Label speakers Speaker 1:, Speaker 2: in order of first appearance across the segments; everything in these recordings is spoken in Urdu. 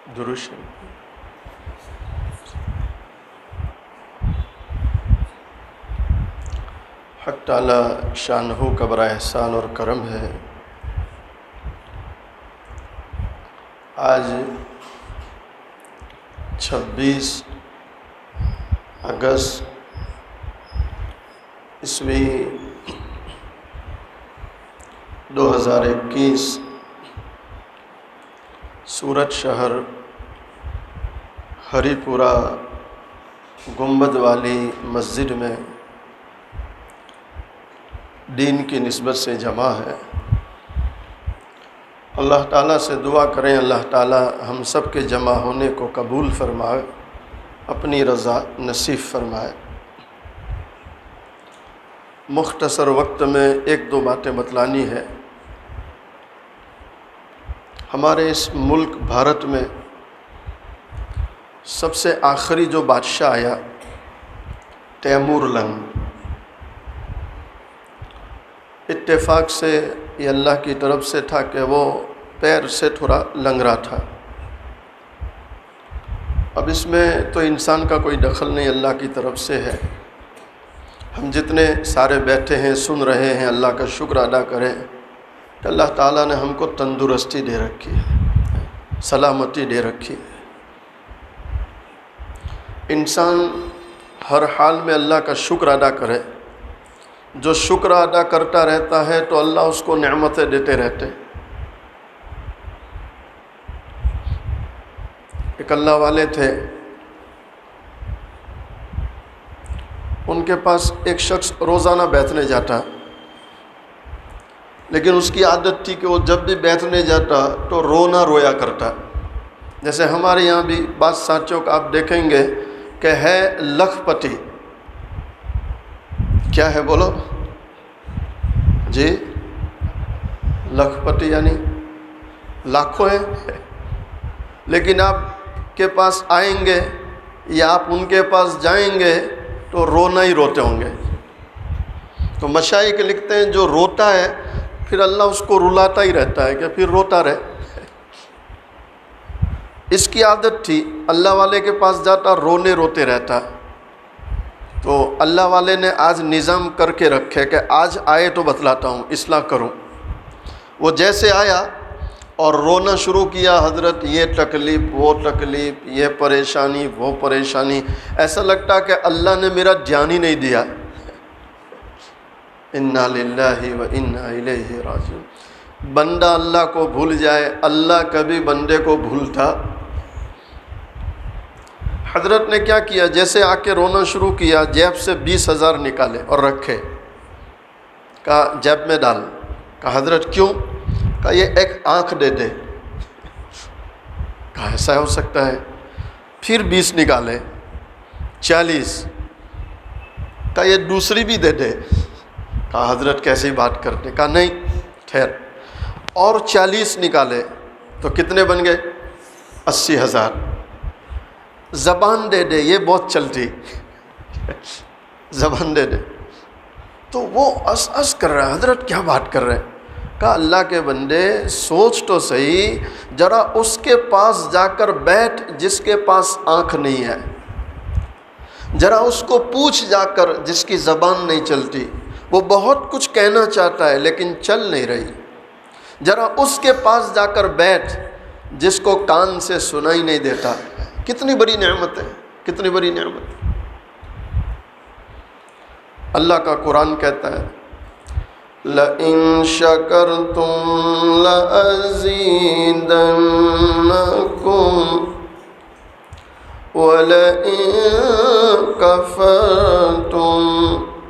Speaker 1: درود شریف۔ حق تعالی شانہ کا بڑا احسان اور کرم ہے، آج 26 اگست عیسوی 2021 سورت شہر ہری پورہ گنبد والی مسجد میں دین کی نسبت سے جمع ہے۔ اللہ تعالیٰ سے دعا کریں اللہ تعالیٰ ہم سب کے جمع ہونے کو قبول فرمائے، اپنی رضا نصیب فرمائے۔ مختصر وقت میں ایک دو باتیں بتلانی ہے۔ ہمارے اس ملک بھارت میں سب سے آخری جو بادشاہ آیا تیمور لنگ، اتفاق سے یہ اللہ کی طرف سے تھا کہ وہ پیر سے تھوڑا لنگڑا تھا۔ اب اس میں تو انسان کا کوئی دخل نہیں، اللہ کی طرف سے ہے۔ ہم جتنے سارے بیٹھے ہیں سن رہے ہیں، اللہ کا شکر ادا کریں کہ اللہ تعالیٰ نے ہم کو تندرستی دے رکھی ہے، سلامتی دے رکھی ہے۔ انسان ہر حال میں اللہ کا شکر ادا کرے، جو شکر ادا کرتا رہتا ہے تو اللہ اس کو نعمتیں دیتے رہتے۔ ایک اللہ والے تھے، ان کے پاس ایک شخص روزانہ بیٹھنے جاتا، لیکن اس کی عادت تھی کہ وہ جب بھی بیٹھنے جاتا تو رونا رویا کرتا۔ جیسے ہمارے یہاں بھی بعض ساتھیوں کا آپ دیکھیں گے کہ ہے لکھ پتی، کیا ہے بولو جی؟ لکھ پتی یعنی لاکھوں ہے، لیکن آپ کے پاس آئیں گے یا آپ ان کے پاس جائیں گے تو رونا ہی روتے ہوں گے۔ تو مشائخ لکھتے ہیں جو روتا ہے پھر اللہ اس کو رلاتا ہی رہتا ہے کہ پھر روتا رہے۔ اس کی عادت تھی، اللہ والے کے پاس جاتا رونے روتے رہتا۔ تو اللہ والے نے آج نظام کر کے رکھے کہ آج آئے تو بتلاتا ہوں، اصلاح کروں۔ وہ جیسے آیا اور رونا شروع کیا، حضرت یہ تکلیف وہ تکلیف، یہ پریشانی وہ پریشانی، ایسا لگتا کہ اللہ نے میرا جان ہی نہیں دیا۔ انا للہ و انا الیہ راجعون۔ بندہ اللہ کو بھول جائے، اللہ کبھی بندے کو بھولتا؟ حضرت نے کیا کیا، جیسے آ کے رونا شروع کیا، جیب سے 20,000 نکالے اور رکھے، کہا جیب میں ڈال۔ کہا حضرت کیوں؟ کہا یہ ایک آنکھ دے دے۔ کہا ایسا ہو سکتا ہے؟ پھر 20 نکالے، 40۔ کہا یہ دوسری بھی دے دے۔ کہا حضرت کیسی بات کرتے؟ کہا نہیں ٹھہر، اور 40 نکالے تو کتنے بن گئے؟ 80,000۔ زبان دے دے، یہ بہت چلتی، زبان دے دے۔ تو وہ اس کر رہا ہے، حضرت کیا بات کر رہے ہیں؟ کہا اللہ کے بندے سوچ تو صحیح، ذرا اس کے پاس جا کر بیٹھ جس کے پاس آنکھ نہیں ہے، ذرا اس کو پوچھ جا کر جس کی زبان نہیں چلتی، وہ بہت کچھ کہنا چاہتا ہے لیکن چل نہیں رہی، ذرا اس کے پاس جا کر بیٹھ جس کو کان سے سنائی نہیں دیتا۔ کتنی بڑی نعمت ہے، کتنی بڑی نعمت۔ اللہ کا قرآن کہتا ہے لَإِن شَكَرْتُمْ لَأَزِيدَنَّكُمْ وَلَئِن كَفَرْتُمْ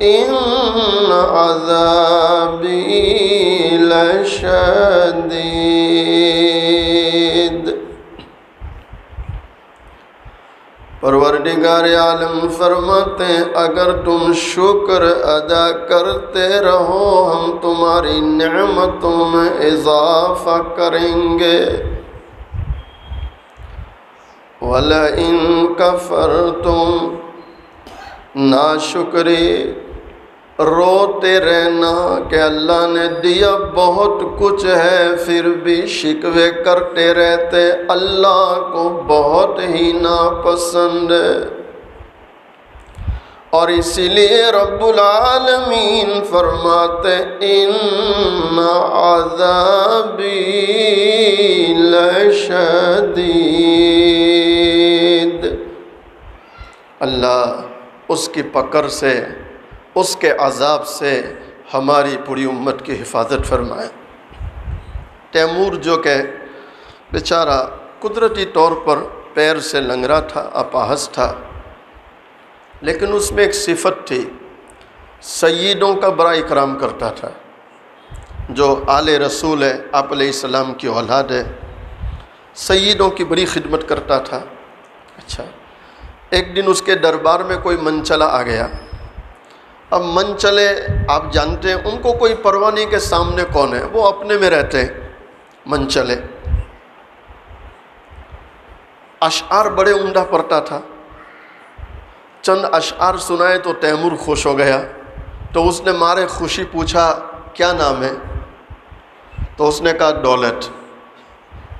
Speaker 1: إِنَّ عَذَابِي لَشَدِيدٌ۔ پروردگار عالم فرماتے ہیں اگر تم شکر ادا کرتے رہو ہم تمہاری نعمتوں میں اضافہ کریں گے، وَلَئِن كَفَرْتُمْ ناشکری روتے رہنا کہ اللہ نے دیا بہت کچھ ہے پھر بھی شکوے کرتے رہتے، اللہ کو بہت ہی ناپسند ہے۔ اور اسی لیے رب العالمین فرماتے ان عذابی لشدید، اللہ اس کی پکڑ سے، اس کے عذاب سے ہماری پوری امت کی حفاظت فرمائے۔ تیمور جو کہ بیچارہ قدرتی طور پر پیر سے لنگڑا تھا، اپاہج تھا، لیکن اس میں ایک صفت تھی، سیدوں کا بڑا اکرام کرتا تھا۔ جو آل رسول ہے، آپ علیہ السلام کی اولاد ہے، سیدوں کی بڑی خدمت کرتا تھا۔ اچھا، ایک دن اس کے دربار میں کوئی منچلا آ گیا۔ اب منچلے آپ جانتے ہیں ان کو کوئی پرواہ نہیں کہ سامنے کون ہے، وہ اپنے میں رہتے ہیں منچلے۔ اشعار بڑے عمدہ پڑھتا تھا، چند اشعار سنائے تو تیمور خوش ہو گیا، تو اس نے مارے خوشی پوچھا کیا نام ہے؟ تو اس نے کہا دولت۔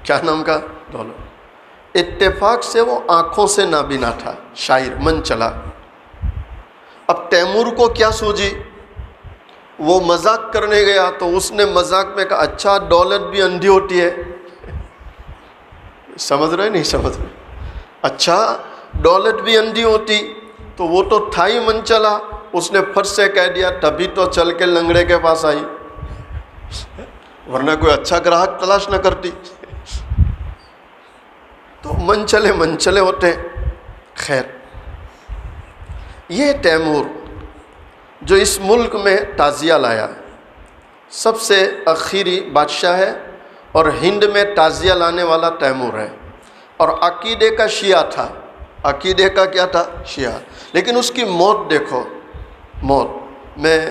Speaker 1: کیا نام کا؟ دولت۔ اتفاق سے وہ آنکھوں سے نابینا تھا، شاعر منچلا۔ اب تیمور کو کیا سوجی؟ وہ مذاق کرنے گیا تو اس نے مذاق میں کہا اچھا دولت بھی اندھی ہوتی ہے۔ سمجھ رہے نہیں سمجھ رہے؟ اچھا دولت بھی اندھی ہوتی، تو وہ تو تھا ہی منچلا، اس نے پھٹ سے کہہ دیا تبھی تو چل کے لنگڑے کے پاس آئی، ورنہ کوئی اچھا گراہک تلاش نہ کرتی۔ تو منچلے ہوتے ہیں۔ خیر، یہ تیمور جو اس ملک میں تعزیہ لایا، سب سے آخری بادشاہ ہے، اور ہند میں تعزیہ لانے والا تیمور ہے، اور عقیدے کا شیعہ تھا۔ عقیدے کا کیا تھا؟ شیعہ۔ لیکن اس کی موت دیکھو، موت میں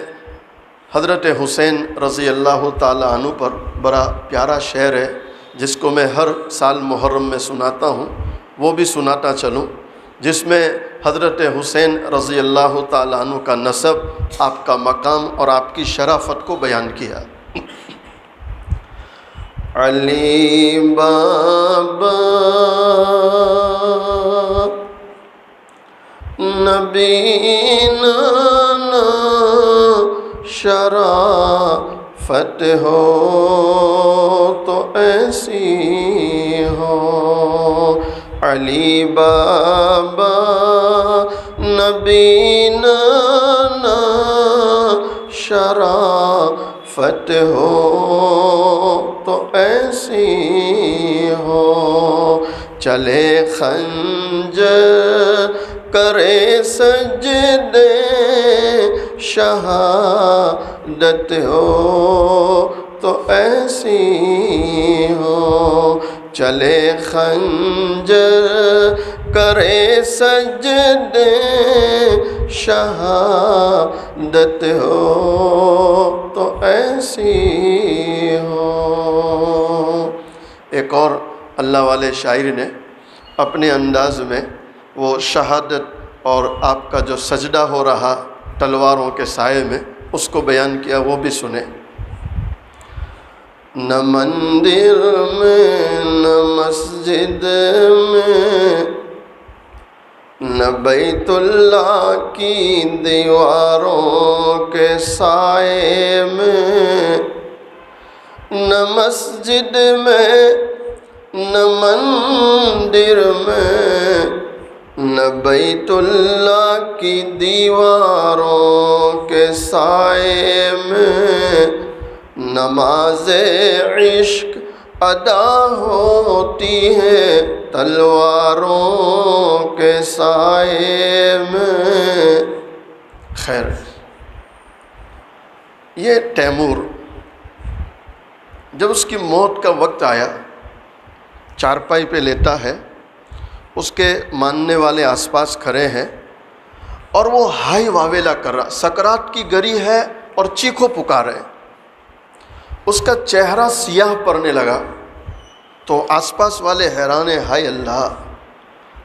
Speaker 1: حضرت حسین رضی اللہ تعالی عنہ پر بڑا پیارا شعر ہے جس کو میں ہر سال محرم میں سناتا ہوں، وہ بھی سناتا چلوں، جس میں حضرت حسین رضی اللہ تعالی عنہ کا نسب، آپ کا مقام اور آپ کی شرافت کو بیان کیا۔ علی بابا نبینا شرافت ہو تو ایسی ہو، علی بابا نبینا شرافت ہو تو ایسی ہو، چلے خنجر کرے سجدے شہادت ہو تو ایسی ہو، چلے خنجر کرے سجدے شہادت ہو تو ایسی ہو۔ ایک اور اللہ والے شاعر نے اپنے انداز میں وہ شہادت اور آپ کا جو سجدہ ہو رہا تلواروں کے سائے میں، اس کو بیان کیا، وہ بھی سنیں۔ نہ مندر میں نہ مسجد میں نہ بیت اللہ کی دیواروں کے سائے میں، نہ مسجد میں نہ مندر میں نہ بیت اللہ کی دیواروں کے سائے میں، نماز عشق ادا ہوتی ہے تلواروں کے سائے میں۔ خیر، یہ تیمور جب اس کی موت کا وقت آیا، چارپائی پہ لیتا ہے، اس کے ماننے والے آس پاس کھڑے ہیں، اور وہ ہائی واویلا کر رہا، سکرات کی گری ہے اور چیخو پکارے، اس کا چہرہ سیاہ پڑنے لگا، تو آس پاس والے حیران ہیں، ہائے اللہ،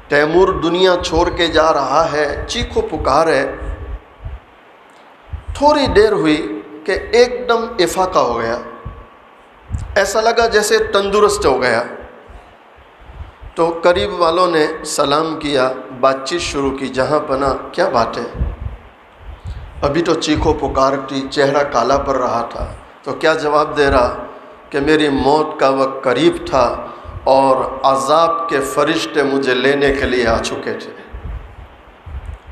Speaker 1: تیمور دنیا چھوڑ کے جا رہا ہے، چیخو پکار ہے۔ تھوڑی دیر ہوئی کہ ایک دم افاقہ ہو گیا، ایسا لگا جیسے تندرست ہو گیا۔ تو قریب والوں نے سلام کیا، بات چیت شروع کی، جہاں پناہ کیا بات ہے؟ ابھی تو چیخو پکار تھی، چہرہ کالا پڑ رہا تھا، تو کیا جواب دے رہا کہ میری موت کا وقت قریب تھا اور عذاب کے فرشتے مجھے لینے کے لیے آ چکے تھے،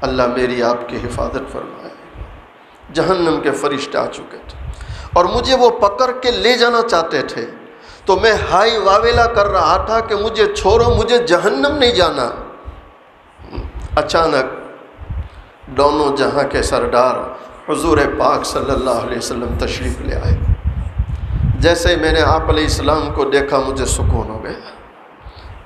Speaker 1: اللہ میری آپ کی حفاظت فرمائے، جہنم کے فرشتے آ چکے تھے اور مجھے وہ پکڑ کے لے جانا چاہتے تھے، تو میں ہائی واویلا کر رہا تھا کہ مجھے چھوڑو، مجھے جہنم نہیں جانا۔ اچانک دونوں جہاں کے سردار حضور پاک صلی اللہ علیہ وسلم تشریف لے آئے۔ جیسے ہی میں نے آپ علیہ السلام کو دیکھا مجھے سکون ہو گیا۔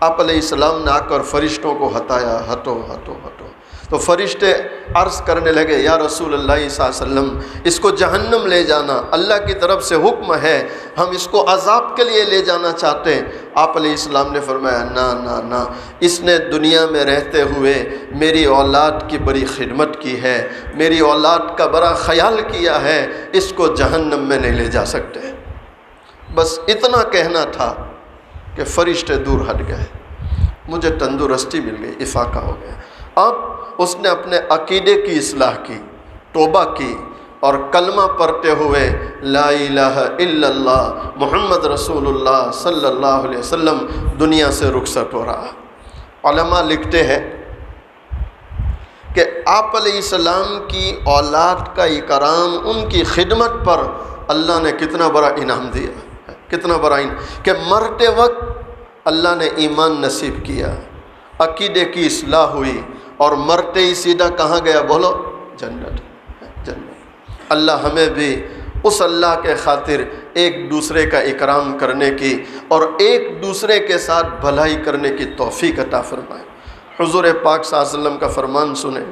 Speaker 1: آپ علیہ السلام نے آ کر فرشتوں کو ہٹایا، ہٹو ہٹو ہٹو، تو فرشتے عرض کرنے لگے، یا رسول اللہ صلی اللہ علیہ وسلم، اس کو جہنم لے جانا، اللہ کی طرف سے حکم ہے، ہم اس کو عذاب کے لیے لے جانا چاہتے ہیں۔ آپ علیہ السلام نے فرمایا، نہ نہ نہ، اس نے دنیا میں رہتے ہوئے میری اولاد کی بڑی خدمت کی ہے، میری اولاد کا بڑا خیال کیا ہے، اس کو جہنم میں نہیں لے جا سکتے۔ بس اتنا کہنا تھا کہ فرشتے دور ہٹ گئے، مجھے تندرستی مل گئی، افاقہ ہو گیا۔ اب اس نے اپنے عقیدے کی اصلاح کی، توبہ کی اور کلمہ پڑھتے ہوئے لا الہ الا اللہ محمد رسول اللہ صلی اللہ علیہ وسلم دنیا سے رخصت ہو رہا۔ علماء لکھتے ہیں کہ آپ علیہ السلام کی اولاد کا اکرام، ان کی خدمت پر اللہ نے کتنا بڑا انعام دیا، کتنا بڑا انعام کہ مرتے وقت اللہ نے ایمان نصیب کیا، عقیدے کی اصلاح ہوئی اور مرتے ہی سیدھا کہاں گیا؟ بولو، جنت، جنت۔ اللہ ہمیں بھی اس اللہ کے خاطر ایک دوسرے کا اکرام کرنے کی اور ایک دوسرے کے ساتھ بھلائی کرنے کی توفیق عطا فرمائے۔ حضور پاک صلی اللہ علیہ وسلم کا فرمان سنیں،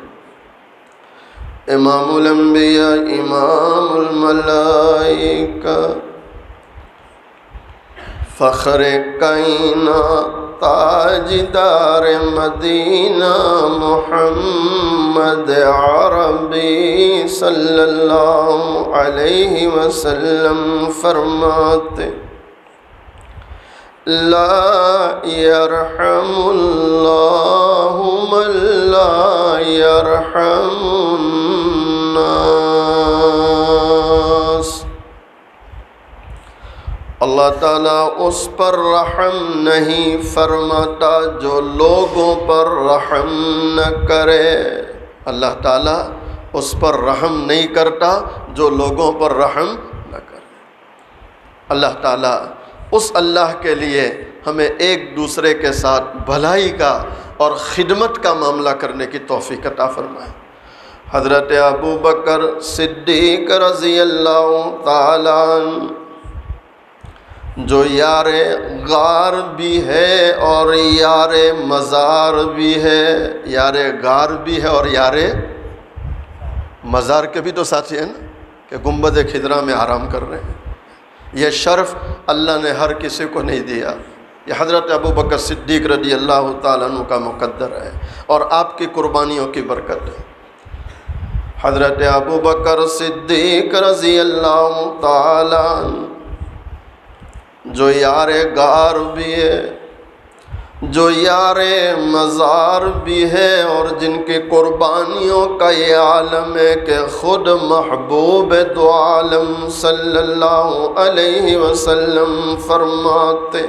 Speaker 1: امام الانبیاء امام الملائکہ فخر کائنات تاجدار مدینہ محمد عربی صلی اللہ علیہ وسلم فرماتے، لا یرحم اللہ من لا یرحم الناس۔ اللہ تعالیٰ اس پر رحم نہیں فرماتا جو لوگوں پر رحم نہ کرے۔ اللہ تعالیٰ اس پر رحم نہیں کرتا جو لوگوں پر رحم نہ کرے۔ اللہ تعالیٰ اس اللہ کے لیے ہمیں ایک دوسرے کے ساتھ بھلائی کا اور خدمت کا معاملہ کرنے کی توفیق عطا فرمائے۔ حضرت ابو بکر صدیق رضی اللہ تعالیٰ عنہ جو یار غار بھی ہے اور یار مزار بھی ہے، یار غار بھی ہے اور یار مزار کے بھی تو ساتھی ہیں نا، کہ گنبد خضرا میں آرام کر رہے ہیں۔ یہ شرف اللہ نے ہر کسی کو نہیں دیا، یہ حضرت ابو بکر صدیق رضی اللہ تعالیٰ عنہ کا مقدر ہے اور آپ کی قربانیوں کی برکت ہے۔ حضرت ابو بکر صدیق رضی اللہ تعالیٰ عنہ جو یار غار بھی ہے، جو یار مزار بھی ہے اور جن کی قربانیوں کا یہ عالم ہے کہ خود محبوب دو عالم صلی اللہ علیہ وسلم فرماتے،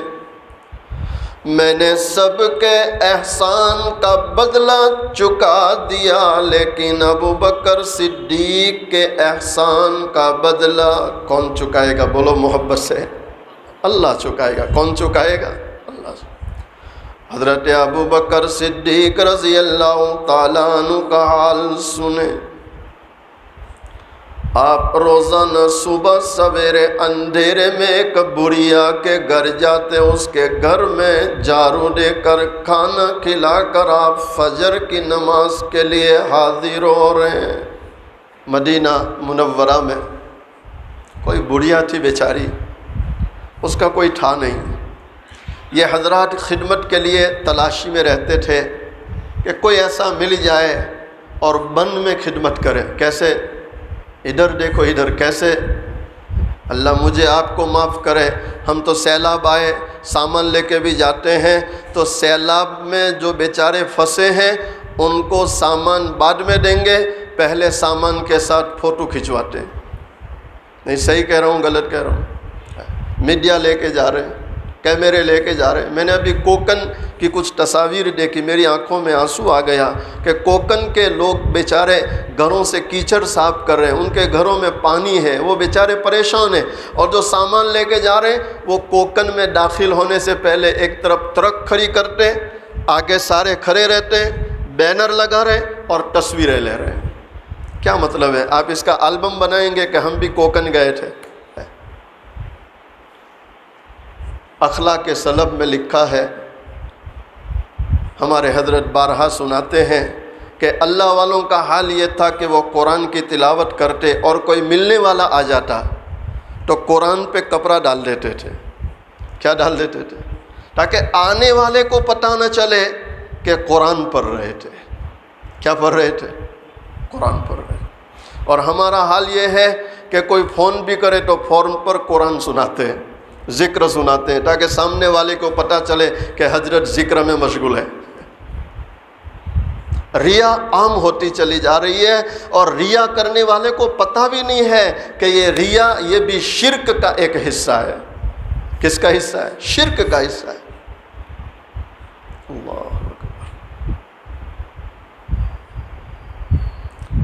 Speaker 1: میں نے سب کے احسان کا بدلہ چکا دیا لیکن ابو بکر صدیق کے احسان کا بدلہ کون چکائے گا؟ بولو محبت سے، اللہ چکائے گا۔ کون چکائے گا؟ اللہ۔ حضرت ابو بکر صدیق رضی اللہ تعالیٰ عنہ کا حال سنیں، آپ روزانہ صبح سویرے اندھیرے میں ایک بڑھیا کے گھر جاتے، اس کے گھر میں جھاڑو دے کر کھانا کھلا کر آپ فجر کی نماز کے لیے حاضر ہو رہے ہیں۔ مدینہ منورہ میں کوئی بڑھیا تھی بیچاری، اس کا کوئی تھا نہیں۔ یہ حضرات خدمت کے لیے تلاشی میں رہتے تھے کہ کوئی ایسا مل جائے اور بند میں خدمت کرے۔ کیسے؟ ادھر دیکھو ادھر کیسے، اللہ مجھے آپ کو معاف کرے، ہم تو سیلاب آئے سامان لے کے بھی جاتے ہیں، تو سیلاب میں جو بیچارے پھنسے ہیں ان کو سامان بعد میں دیں گے، پہلے سامان کے ساتھ فوٹو کھنچواتے ہیں۔ نہیں صحیح کہہ رہا ہوں غلط کہہ رہا ہوں؟ میڈیا لے کے جا رہے ہیں، کیمرے لے کے جا رہے ہیں۔ میں نے ابھی کوکن کی کچھ تصاویر دیکھی، میری آنکھوں میں آنسو آ گیا کہ کوکن کے لوگ بیچارے گھروں سے کیچڑ صاف کر رہے ہیں، ان کے گھروں میں پانی ہے، وہ بیچارے پریشان ہیں، اور جو سامان لے کے جا رہے ہیں وہ کوکن میں داخل ہونے سے پہلے ایک طرف ٹرک کھڑی کرتے ہیں، آگے سارے کھڑے رہتے ہیں، بینر لگا رہے اور تصویریں لے رہے ہیں۔ کیا مطلب ہے؟ آپ اس کا البم بنائیں گے کہ ہم بھی کوکن گئے تھے۔ اخلاق سلب میں لکھا ہے، ہمارے حضرت بارہا سناتے ہیں کہ اللہ والوں کا حال یہ تھا کہ وہ قرآن کی تلاوت کرتے اور کوئی ملنے والا آ جاتا تو قرآن پہ کپڑا ڈال دیتے تھے۔ کیا ڈال دیتے تھے؟ تاکہ آنے والے کو پتہ نہ چلے کہ قرآن پڑھ رہے تھے۔ کیا پڑھ رہے تھے؟ قرآن پڑھ رہے تھے۔ اور ہمارا حال یہ ہے کہ کوئی فون بھی کرے تو فون پر قرآن سناتے ہیں، ذکر سناتے ہیں، تاکہ سامنے والے کو پتہ چلے کہ حضرت ذکر میں مشغول ہے۔ ریا عام ہوتی چلی جا رہی ہے، اور ریا کرنے والے کو پتہ بھی نہیں ہے کہ یہ ریا یہ بھی شرک کا ایک حصہ ہے۔ کس کا حصہ ہے؟ شرک کا حصہ ہے۔ اللہ اکبر۔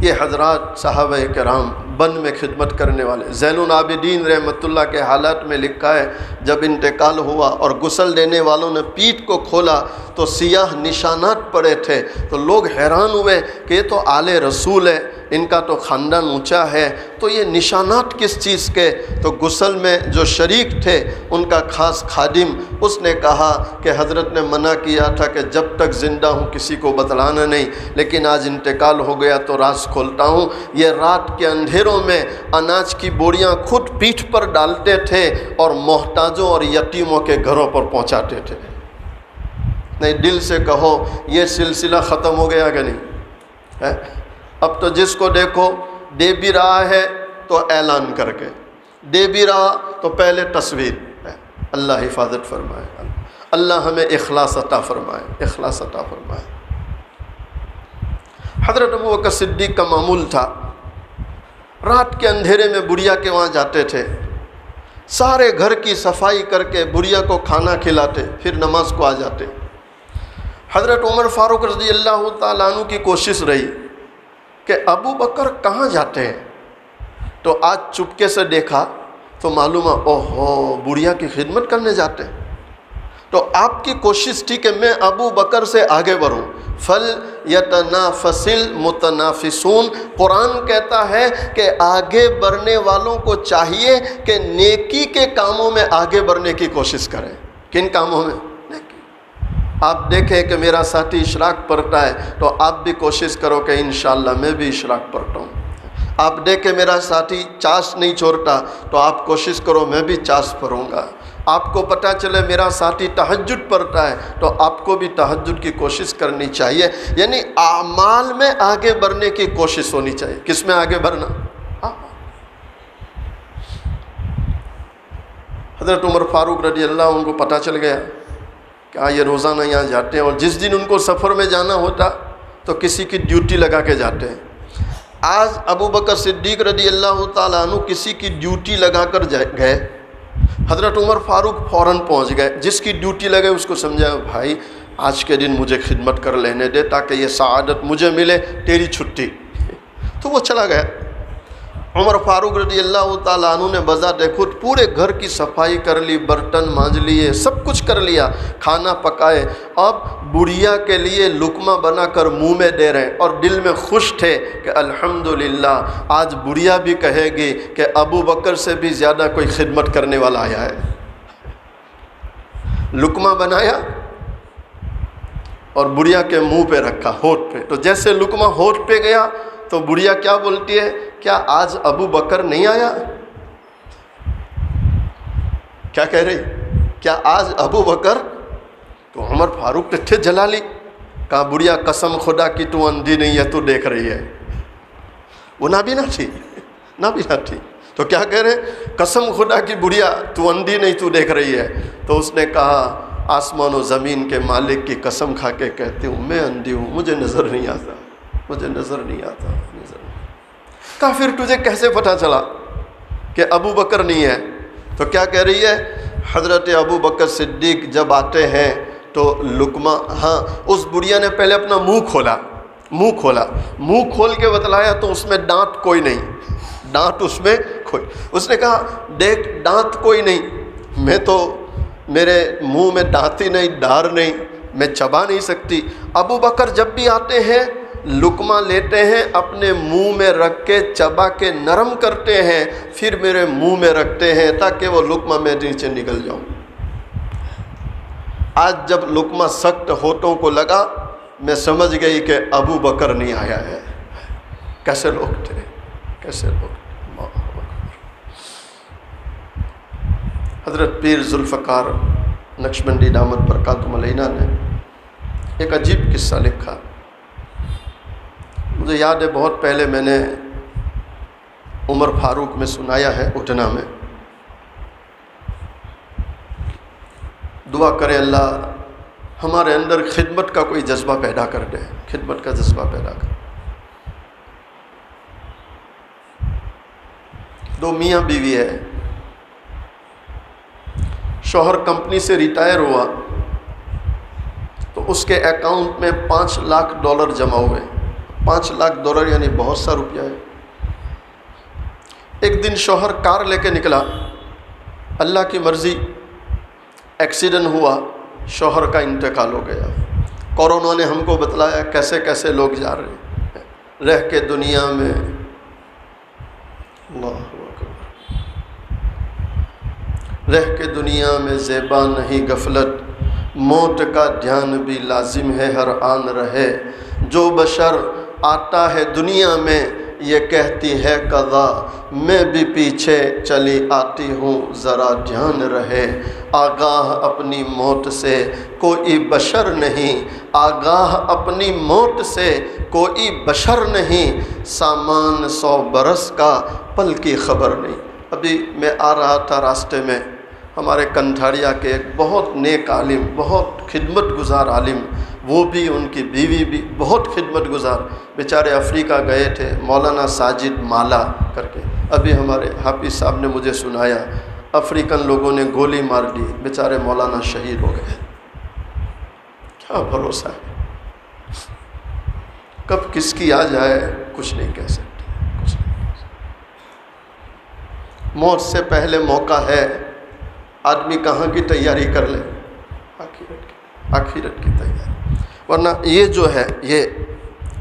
Speaker 1: یہ حضرات صحابہ کرام بن میں خدمت کرنے والے، زین العابدین رحمۃ اللہ کے حالات میں لکھا ہے جب انتقال ہوا اور غسل دینے والوں نے پیٹھ کو کھولا تو سیاہ نشانات پڑے تھے، تو لوگ حیران ہوئے کہ یہ تو آل رسول ہے، ان کا تو خاندان اونچا ہے، تو یہ نشانات کس چیز کے؟ تو غسل میں جو شریک تھے ان کا خاص خادم، اس نے کہا کہ حضرت نے منع کیا تھا کہ جب تک زندہ ہوں کسی کو بتلانا نہیں، لیکن آج انتقال ہو گیا تو راز کھولتا ہوں۔ یہ رات کے اندھیروں میں اناج کی بوریاں خود پیٹھ پر ڈالتے تھے اور محتاجوں اور یتیموں کے گھروں پر پہنچاتے تھے۔ نہیں دل سے کہو یہ سلسلہ ختم ہو گیا کہ نہیں ہے؟ اب تو جس کو دیکھو دے بھی رہا ہے تو اعلان کر کے، دے بھی رہا تو پہلے تصویر ہے۔ اللہ حفاظت فرمائے، اللہ ہمیں اخلاص عطا فرمائے، اخلاص عطا فرمائے۔ حضرت ابوبکر صدیق کا معمول تھا، رات کے اندھیرے میں بڑھیا کے وہاں جاتے تھے، سارے گھر کی صفائی کر کے بڑھیا کو کھانا کھلاتے، پھر نماز کو آ جاتے۔ حضرت عمر فاروق رضی اللہ تعالیٰ عنہ کی کوشش رہی کہ ابو بکر کہاں جاتے ہیں، تو آج چپکے سے دیکھا تو معلوم ہے اوہو بڑھیا کی خدمت کرنے جاتے ہیں۔ تو آپ کی کوشش تھی کہ میں ابو بکر سے آگے بڑھوں۔ فَلْيَتَنَافَسِ الْمُتَنَافِسُونَ، قرآن کہتا ہے کہ آگے بڑھنے والوں کو چاہیے کہ نیکی کے کاموں میں آگے بڑھنے کی کوشش کریں۔ کن کاموں میں؟ نیکی۔ آپ دیکھیں کہ میرا ساتھی اشراق پڑھتا ہے تو آپ بھی کوشش کرو کہ انشاءاللہ میں بھی اشراق پڑھتا ہوں۔ آپ دیکھیں میرا ساتھی چاس نہیں چھوڑتا تو آپ کوشش کرو میں بھی چاس پڑھوں گا۔ آپ کو پتہ چلے میرا ساتھی تہجد پڑھتا ہے تو آپ کو بھی تہجد کی کوشش کرنی چاہیے، یعنی اعمال میں آگے بڑھنے کی کوشش ہونی چاہیے۔ کس میں آگے بڑھنا؟ حضرت عمر فاروق رضی اللہ عنہ کو پتہ چل گیا کہ یہ روزانہ یہاں جاتے ہیں، اور جس دن ان کو سفر میں جانا ہوتا تو کسی کی ڈیوٹی لگا کے جاتے ہیں۔ آج ابو بکر صدیق رضی اللہ تعالیٰ عنہ کسی کی ڈیوٹی لگا کر گئے، حضرت عمر فاروق فوراً پہنچ گئے، جس کی ڈیوٹی لگے اس کو سمجھایا بھائی آج کے دن مجھے خدمت کر لینے دے تاکہ یہ سعادت مجھے ملے، تیری چھٹی۔ تو وہ چلا گیا۔ عمر فاروق رضی اللہ تعالیٰ عنہ نے بذات خود پورے گھر کی صفائی کر لی، برتن مانج لیے، سب کچھ کر لیا، کھانا پکائے، اب بڑھیا کے لیے لقمہ بنا کر منہ میں دے رہے ہیں، اور دل میں خوش تھے کہ الحمدللہ آج بڑھیا بھی کہے گی کہ ابو بکر سے بھی زیادہ کوئی خدمت کرنے والا آیا ہے۔ لقمہ بنایا اور بڑھیا کے منہ پہ رکھا، ہونٹ پہ، تو جیسے لقمہ ہونٹ پہ گیا تو بڑھیا کیا بولتی ہے؟ کیا آج ابو بکر نہیں آیا؟ کیا کہہ رہی؟ کیا آج ابو بکر؟ تو عمر فاروق نے تھے جلالی، کہا بڑھیا قسم خدا کی تو اندھی نہیں ہے، تو دیکھ رہی ہے۔ وہ نابینا تھی، نہ بھی نہ تھی. تو کیا کہہ رہے؟ قسم خدا کی بڑھیا تو اندھی نہیں، تو دیکھ رہی ہے. تو اس نے کہا آسمان و زمین کے مالک کی قسم کھا کے کہتی ہوں میں اندھی ہوں، مجھے نظر نہیں آتا، مجھے نظر نہیں آتا، نظر نہیں. کہا پھر تجھے کیسے پتہ چلا کہ ابو بکر نہیں ہے؟ تو کیا کہہ رہی ہے؟ حضرت ابو بکر صدیق جب آتے ہیں تو لقمہ، ہاں اس بڑھیا نے پہلے اپنا منہ کھولا، منہ کھول کے بتلایا تو اس میں دانت کوئی نہیں، دانت اس میں کوئی. اس نے کہا دیکھ دانت کوئی نہیں، میں تو میرے منہ میں دانت ہی نہیں، دھار نہیں، میں چبا نہیں سکتی. ابو بکر جب بھی آتے ہیں لقمہ لیتے ہیں، اپنے منہ میں رکھ کے چبا کے نرم کرتے ہیں، پھر میرے منہ میں رکھتے ہیں تاکہ وہ لقمہ میں نیچے نکل جاؤں. آج جب لقمہ سخت ہونٹوں کو لگا میں سمجھ گئی کہ ابو بکر نہیں آیا ہے. کیسے لوگ تھے، کیسے لوگ. حضرت پیر ذوالفقار نقشبندی دامت برکاتہم علیہ نے ایک عجیب قصہ لکھا. مجھے یاد ہے بہت پہلے میں نے عمر فاروق میں سنایا ہے اٹھنا میں. دعا کریں اللہ ہمارے اندر خدمت کا کوئی جذبہ پیدا کر دے، خدمت کا جذبہ پیدا کر. دو میاں بیوی ہے. شوہر کمپنی سے ریٹائر ہوا تو اس کے اکاؤنٹ میں $5 لاکھ جمع ہوئے. $5 لاکھ یعنی بہت سا روپیہ ہے. ایک دن شوہر کار لے کے نکلا، اللہ کی مرضی ایکسیڈنٹ ہوا، شوہر کا انتقال ہو گیا. کورونا نے ہم کو بتلایا کیسے کیسے لوگ جا رہے ہیں رہ کے دنیا میں. اللہ اکبر. رہ کے دنیا میں زیبا نہیں غفلت، موت کا دھیان بھی لازم ہے ہر آن رہے. جو بشر آتا ہے دنیا میں یہ کہتی ہے قضا، میں بھی پیچھے چلی آتی ہوں ذرا دھیان رہے. آگاہ اپنی موت سے کوئی بشر نہیں، آگاہ اپنی موت سے کوئی بشر نہیں. سامان 100 برس کا پل کی خبر نہیں. ابھی میں آ رہا تھا راستے میں، ہمارے کنٹھاڑیا کے ایک بہت نیک عالم، بہت خدمت گزار عالم، وہ بھی ان کی بیوی بھی بہت خدمت گزار، بیچارے افریقہ گئے تھے. مولانا ساجد مالا کر کے، ابھی ہمارے حافظ صاحب نے مجھے سنایا افریقن لوگوں نے گولی مار دی، بیچارے مولانا شہید ہو گئے. کیا بھروسہ ہے، کب کس کی آ جائے کچھ نہیں کہہ سکتے، کچھ نہیں کہہ سکتے. موت سے پہلے موقع ہے، آدمی کہاں کی تیاری کر لے؟ آخرت کی تیاری. ورنہ یہ جو ہے، یہ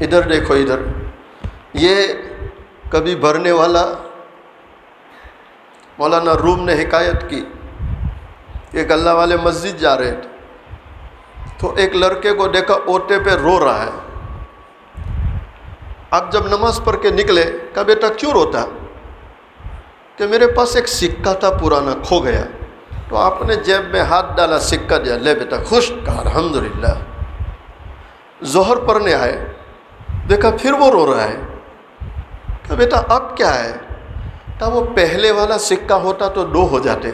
Speaker 1: ادھر دیکھو، ادھر یہ کبھی بھرنے والا. مولانا روم نے حکایت کی، ایک اللہ والے مسجد جا رہے تھے تو ایک لڑکے کو دیکھا اوٹے پہ رو رہا ہے. اب جب نماز پڑھ کے نکلے کہا بیٹا کیوں روتا؟ کہ میرے پاس ایک سکہ تھا پرانا، کھو گیا. تو آپ نے جیب میں ہاتھ ڈالا، سکہ دیا، لے بیٹا خوش. کہا الحمدللہ. ظہر پڑھنے آئے، دیکھا پھر وہ رو رہا ہے. کہا بیٹا اب کیا ہے؟ کہا وہ پہلے والا سکہ ہوتا تو 2 ہو جاتے.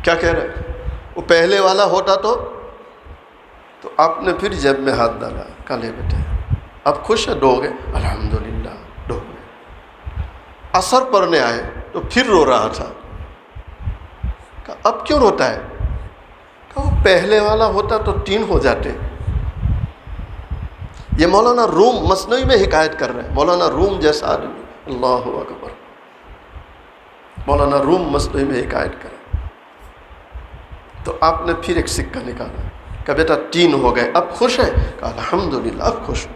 Speaker 1: کیا کہہ رہے؟ وہ پہلے والا ہوتا تو آپ نے پھر جیب میں ہاتھ ڈالا. کہا لے بیٹے اب خوش ہے، 2 ہو گئے. الحمدللہ 2 ہو گئے. عصر پڑھنے آئے تو پھر رو رہا تھا. کہا اب کیوں روتا ہے؟ کہا وہ پہلے والا ہوتا تو 3 ہو جاتے. یہ مولانا روم مثنوی میں حکایت کر رہے ہیں. مولانا روم جیسا آدمی، اللہ اکبر، مولانا روم مثنوی میں حکایت کر رہے. تو آپ نے پھر ایک سکہ نکالا، کہا بیٹا 3 ہو گئے، اب خوش ہے؟ کہا الحمدللہ اب خوش ہوں.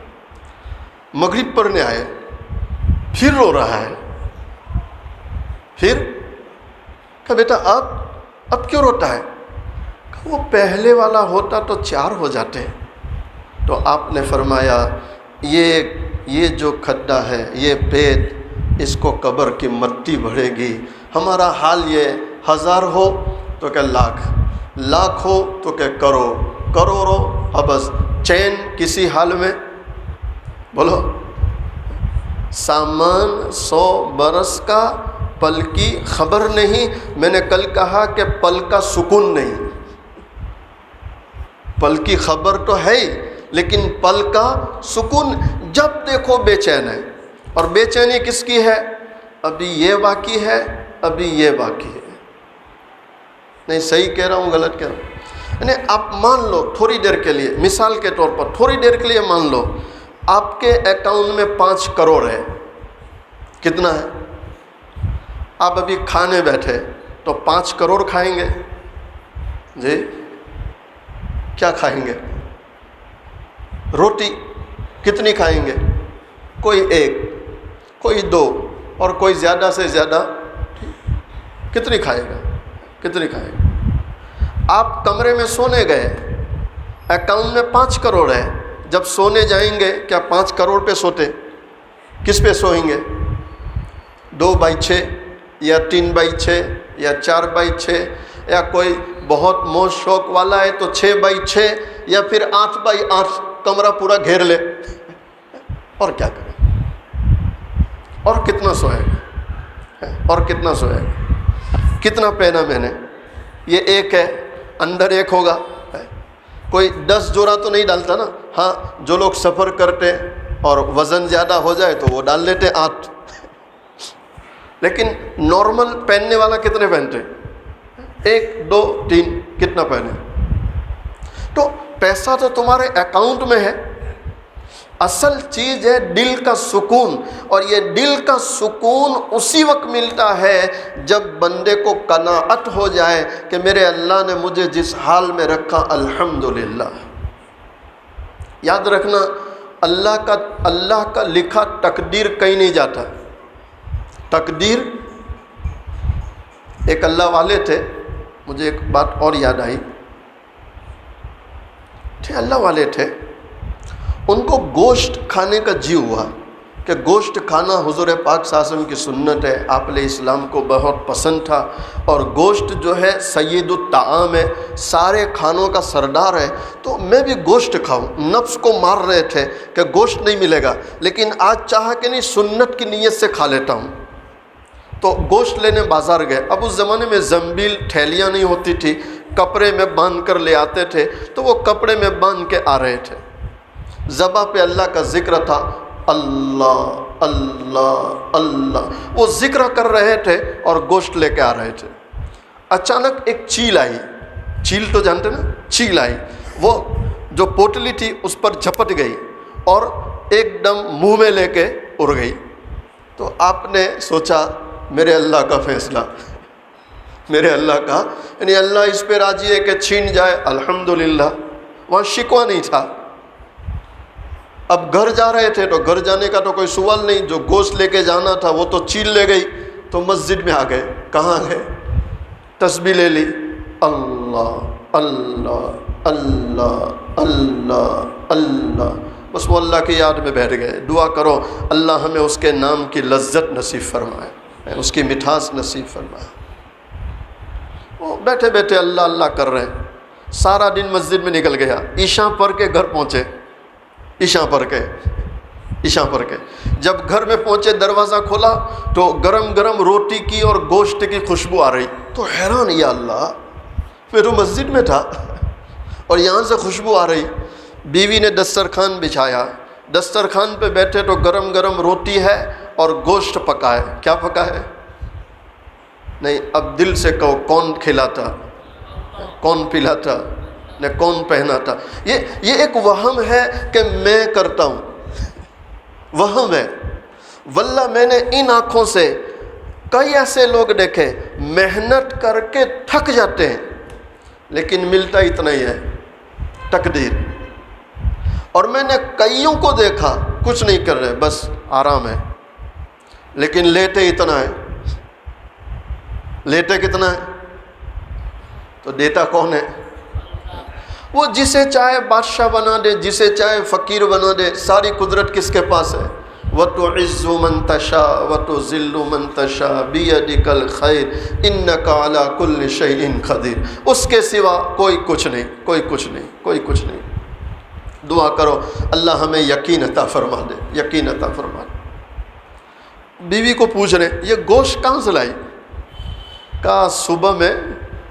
Speaker 1: مغرب پڑھنے آئے، پھر رو رہا ہے. پھر کہا بیٹا اب کیوں روتا ہے؟ کہا وہ پہلے والا ہوتا تو 4 ہو جاتے. تو آپ نے فرمایا یہ جو کھڈا ہے، یہ پیٹ، اس کو قبر کی مٹی بھرے گی. ہمارا حال یہ 1000 ہو تو کہ لاکھ ہو تو کہ کروڑ ہو، بس چین کسی حال میں بولو. سامان 100 برس کا، پل کی خبر نہیں۔ میں نے کل کہا کہ پل کا سکون نہیں، پل کی خبر تو ہے ہی، لیکن پل کا سکون جب دیکھو بے چین ہے۔ اور بے چینی کس کی ہے؟ ابھی یہ باقی ہے، ابھی یہ باقی ہے۔ نہیں صحیح کہہ رہا ہوں غلط کہہ رہا ہوں؟ یعنی آپ مان لو تھوڑی دیر کے لیے، مثال کے طور پر تھوڑی دیر کے لیے مان لو آپ کے اکاؤنٹ میں 5 کروڑ ہے۔ کتنا ہے؟ آپ ابھی کھانے بیٹھے تو 5 کروڑ کھائیں گے؟ جی کیا کھائیں گے؟ روٹی کتنی کھائیں گے؟ کوئی 1، کوئی 2، اور کوئی زیادہ سے زیادہ کتنی کھائے گا؟ کتنی کھائے گا؟ آپ کمرے میں سونے گئے، اکاؤنٹ میں 5 کروڑ ہے، جب سونے جائیں گے کیا 5 کروڑ پہ سوتے؟ کس پہ سوئیں گے؟ 2/6 یا 3/6 یا 4/6، یا کوئی بہت موج شوق والا ہے تو 6/6 یا پھر 8/8 کمرہ پورا گھیر لے، اور کیا کرے؟ اور کتنا سوئے گا؟ اور کتنا سوئے گا؟ کتنا پہنا میں نے؟ یہ 1 ہے، اندر 1 ہوگا، کوئی 10 جوڑا تو نہیں ڈالتا نا۔ ہاں جو لوگ سفر کرتے اور وزن زیادہ ہو جائے تو وہ ڈال لیتے 8، لیکن نارمل پہننے والا کتنے پہنتے؟ 1 2 3، کتنا پہنے؟ تو پیسہ تو تمہارے اکاؤنٹ میں ہے، اصل چیز ہے دل کا سکون، اور یہ دل کا سکون اسی وقت ملتا ہے جب بندے کو قناعت ہو جائے کہ میرے اللہ نے مجھے جس حال میں رکھا الحمدللہ۔ یاد رکھنا اللہ کا لکھا تقدیر کہیں نہیں جاتا۔ تقدیر، ایک اللہ والے تھے، مجھے ایک بات اور یاد آئی، اللہ والے تھے، ان کو گوشت کھانے کا جی ہوا کہ گوشت کھانا حضور پاک صلی اللہ علیہ وسلم کی سنت ہے، آپ علیہ السلام کو بہت پسند تھا، اور گوشت جو ہے سید الطعام ہے، سارے کھانوں کا سردار ہے، تو میں بھی گوشت کھاؤں۔ نفس کو مار رہے تھے کہ گوشت نہیں ملے گا، لیکن آج چاہا کہ نہیں سنت کی نیت سے کھا لیتا ہوں، تو گوشت لینے بازار گئے۔ اب اس زمانے میں زنبیل تھیلیاں نہیں ہوتی تھی، کپڑے میں باندھ کر لے آتے تھے، تو وہ کپڑے میں باندھ کے آ رہے تھے، زباں پہ اللہ کا ذکر تھا، اللہ اللہ اللہ، وہ ذکر کر رہے تھے اور گوشت لے کے آ رہے تھے۔ اچانک ایک چیل آئی، چیل تو جانتے نا، چیل آئی، وہ جو پوٹلی تھی اس پر جھپٹ گئی اور ایک دم منہ میں لے کے اڑ گئی۔ تو آپ نے سوچا میرے اللہ کا فیصلہ، میرے اللہ کا، یعنی اللہ اس پہ راضی ہے کہ چھین جائے، الحمدللہ، وہاں شکوہ نہیں تھا۔ اب گھر جا رہے تھے تو گھر جانے کا تو کوئی سوال نہیں، جو گوشت لے کے جانا تھا وہ تو چیل لے گئی، تو مسجد میں آ گئے۔ کہاں گئے؟ تسبیح لے لی، اللہ اللہ اللہ اللہ اللہ، بس وہ اللہ کی یاد میں بیٹھ گئے۔ دعا کرو اللہ ہمیں اس کے نام کی لذت نصیب فرمائے، اس کی مٹھاس نصیب فرمائے۔ وہ بیٹھے بیٹھے اللہ اللہ کر رہے، سارا دن مسجد میں نکل گیا، عشاء پڑھ کے گھر پہنچے، عشاء پڑھ کے جب گھر میں پہنچے دروازہ کھولا تو گرم گرم روٹی کی اور گوشت کی خوشبو آ رہی، تو حیران، یا اللہ، میں تو مسجد میں تھا اور یہاں سے خوشبو آ رہی۔ بیوی نے دسترخوان بچھایا، دسترخوان پہ بیٹھے تو گرم گرم روٹی ہے اور گوشت پکا ہے۔ کیا پکا ہے؟ نہیں، اب دل سے کہو کون کھلاتا، کون پلاتا، نے کون پہنا تھا؟ یہ ایک وہم ہے کہ میں کرتا ہوں، وہم ہے۔ واللہ میں نے ان آنکھوں سے کئی ایسے لوگ دیکھے محنت کر کے تھک جاتے ہیں لیکن ملتا اتنا ہی ہے، تقدیر۔ اور میں نے کئیوں کو دیکھا کچھ نہیں کر رہے، بس آرام ہے، لیکن لیتے اتنا ہے۔ لیتے کتنا ہے؟ تو دیتا کون ہے؟ وہ جسے چاہے بادشاہ بنا دے، جسے چاہے فقیر بنا دے، ساری قدرت کس کے پاس ہے؟ وَتُعِزُّ مَن تَشَاءُ وَتُذِلُّ مَن تَشَاءُ بِيَدِكَ الْخَيْرُ إِنَّكَ عَلَى كُلِّ شَيْءٍ قَدِيرٌ۔ اس کے سوا کوئی کچھ نہیں، کوئی کچھ نہیں، کوئی کچھ نہیں۔ دعا کرو اللہ ہمیں یقین عطا فرما دے، یقین عطا فرما دے۔ بیوی کو پوچھ رہے یہ گوشت کہاں سے لائی؟ کہا صبح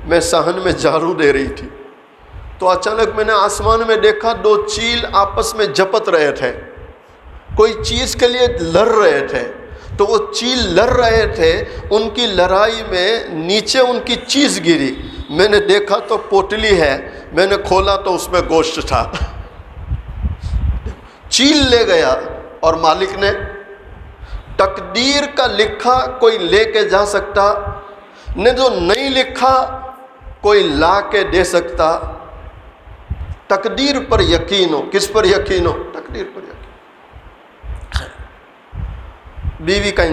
Speaker 1: میں صحن میں جھاڑو دے رہی تھی تو اچانک میں نے آسمان میں دیکھا 2 چیل آپس میں جپت رہے تھے، کوئی چیز کے لیے لڑ رہے تھے، تو وہ چیل لڑ رہے تھے، ان کی لڑائی میں نیچے ان کی چیز گری، میں نے دیکھا تو پوٹلی ہے، میں نے کھولا تو اس میں گوشت تھا۔ چیل لے گیا اور مالک نے، تقدیر کا لکھا کوئی لے کے جا سکتا نے، جو نہیں لکھا کوئی لا کے دے سکتا۔ تقدیر پر یقین ہو۔ کس پر یقین ہو؟ تقدیر پر یقین۔ بیوی کا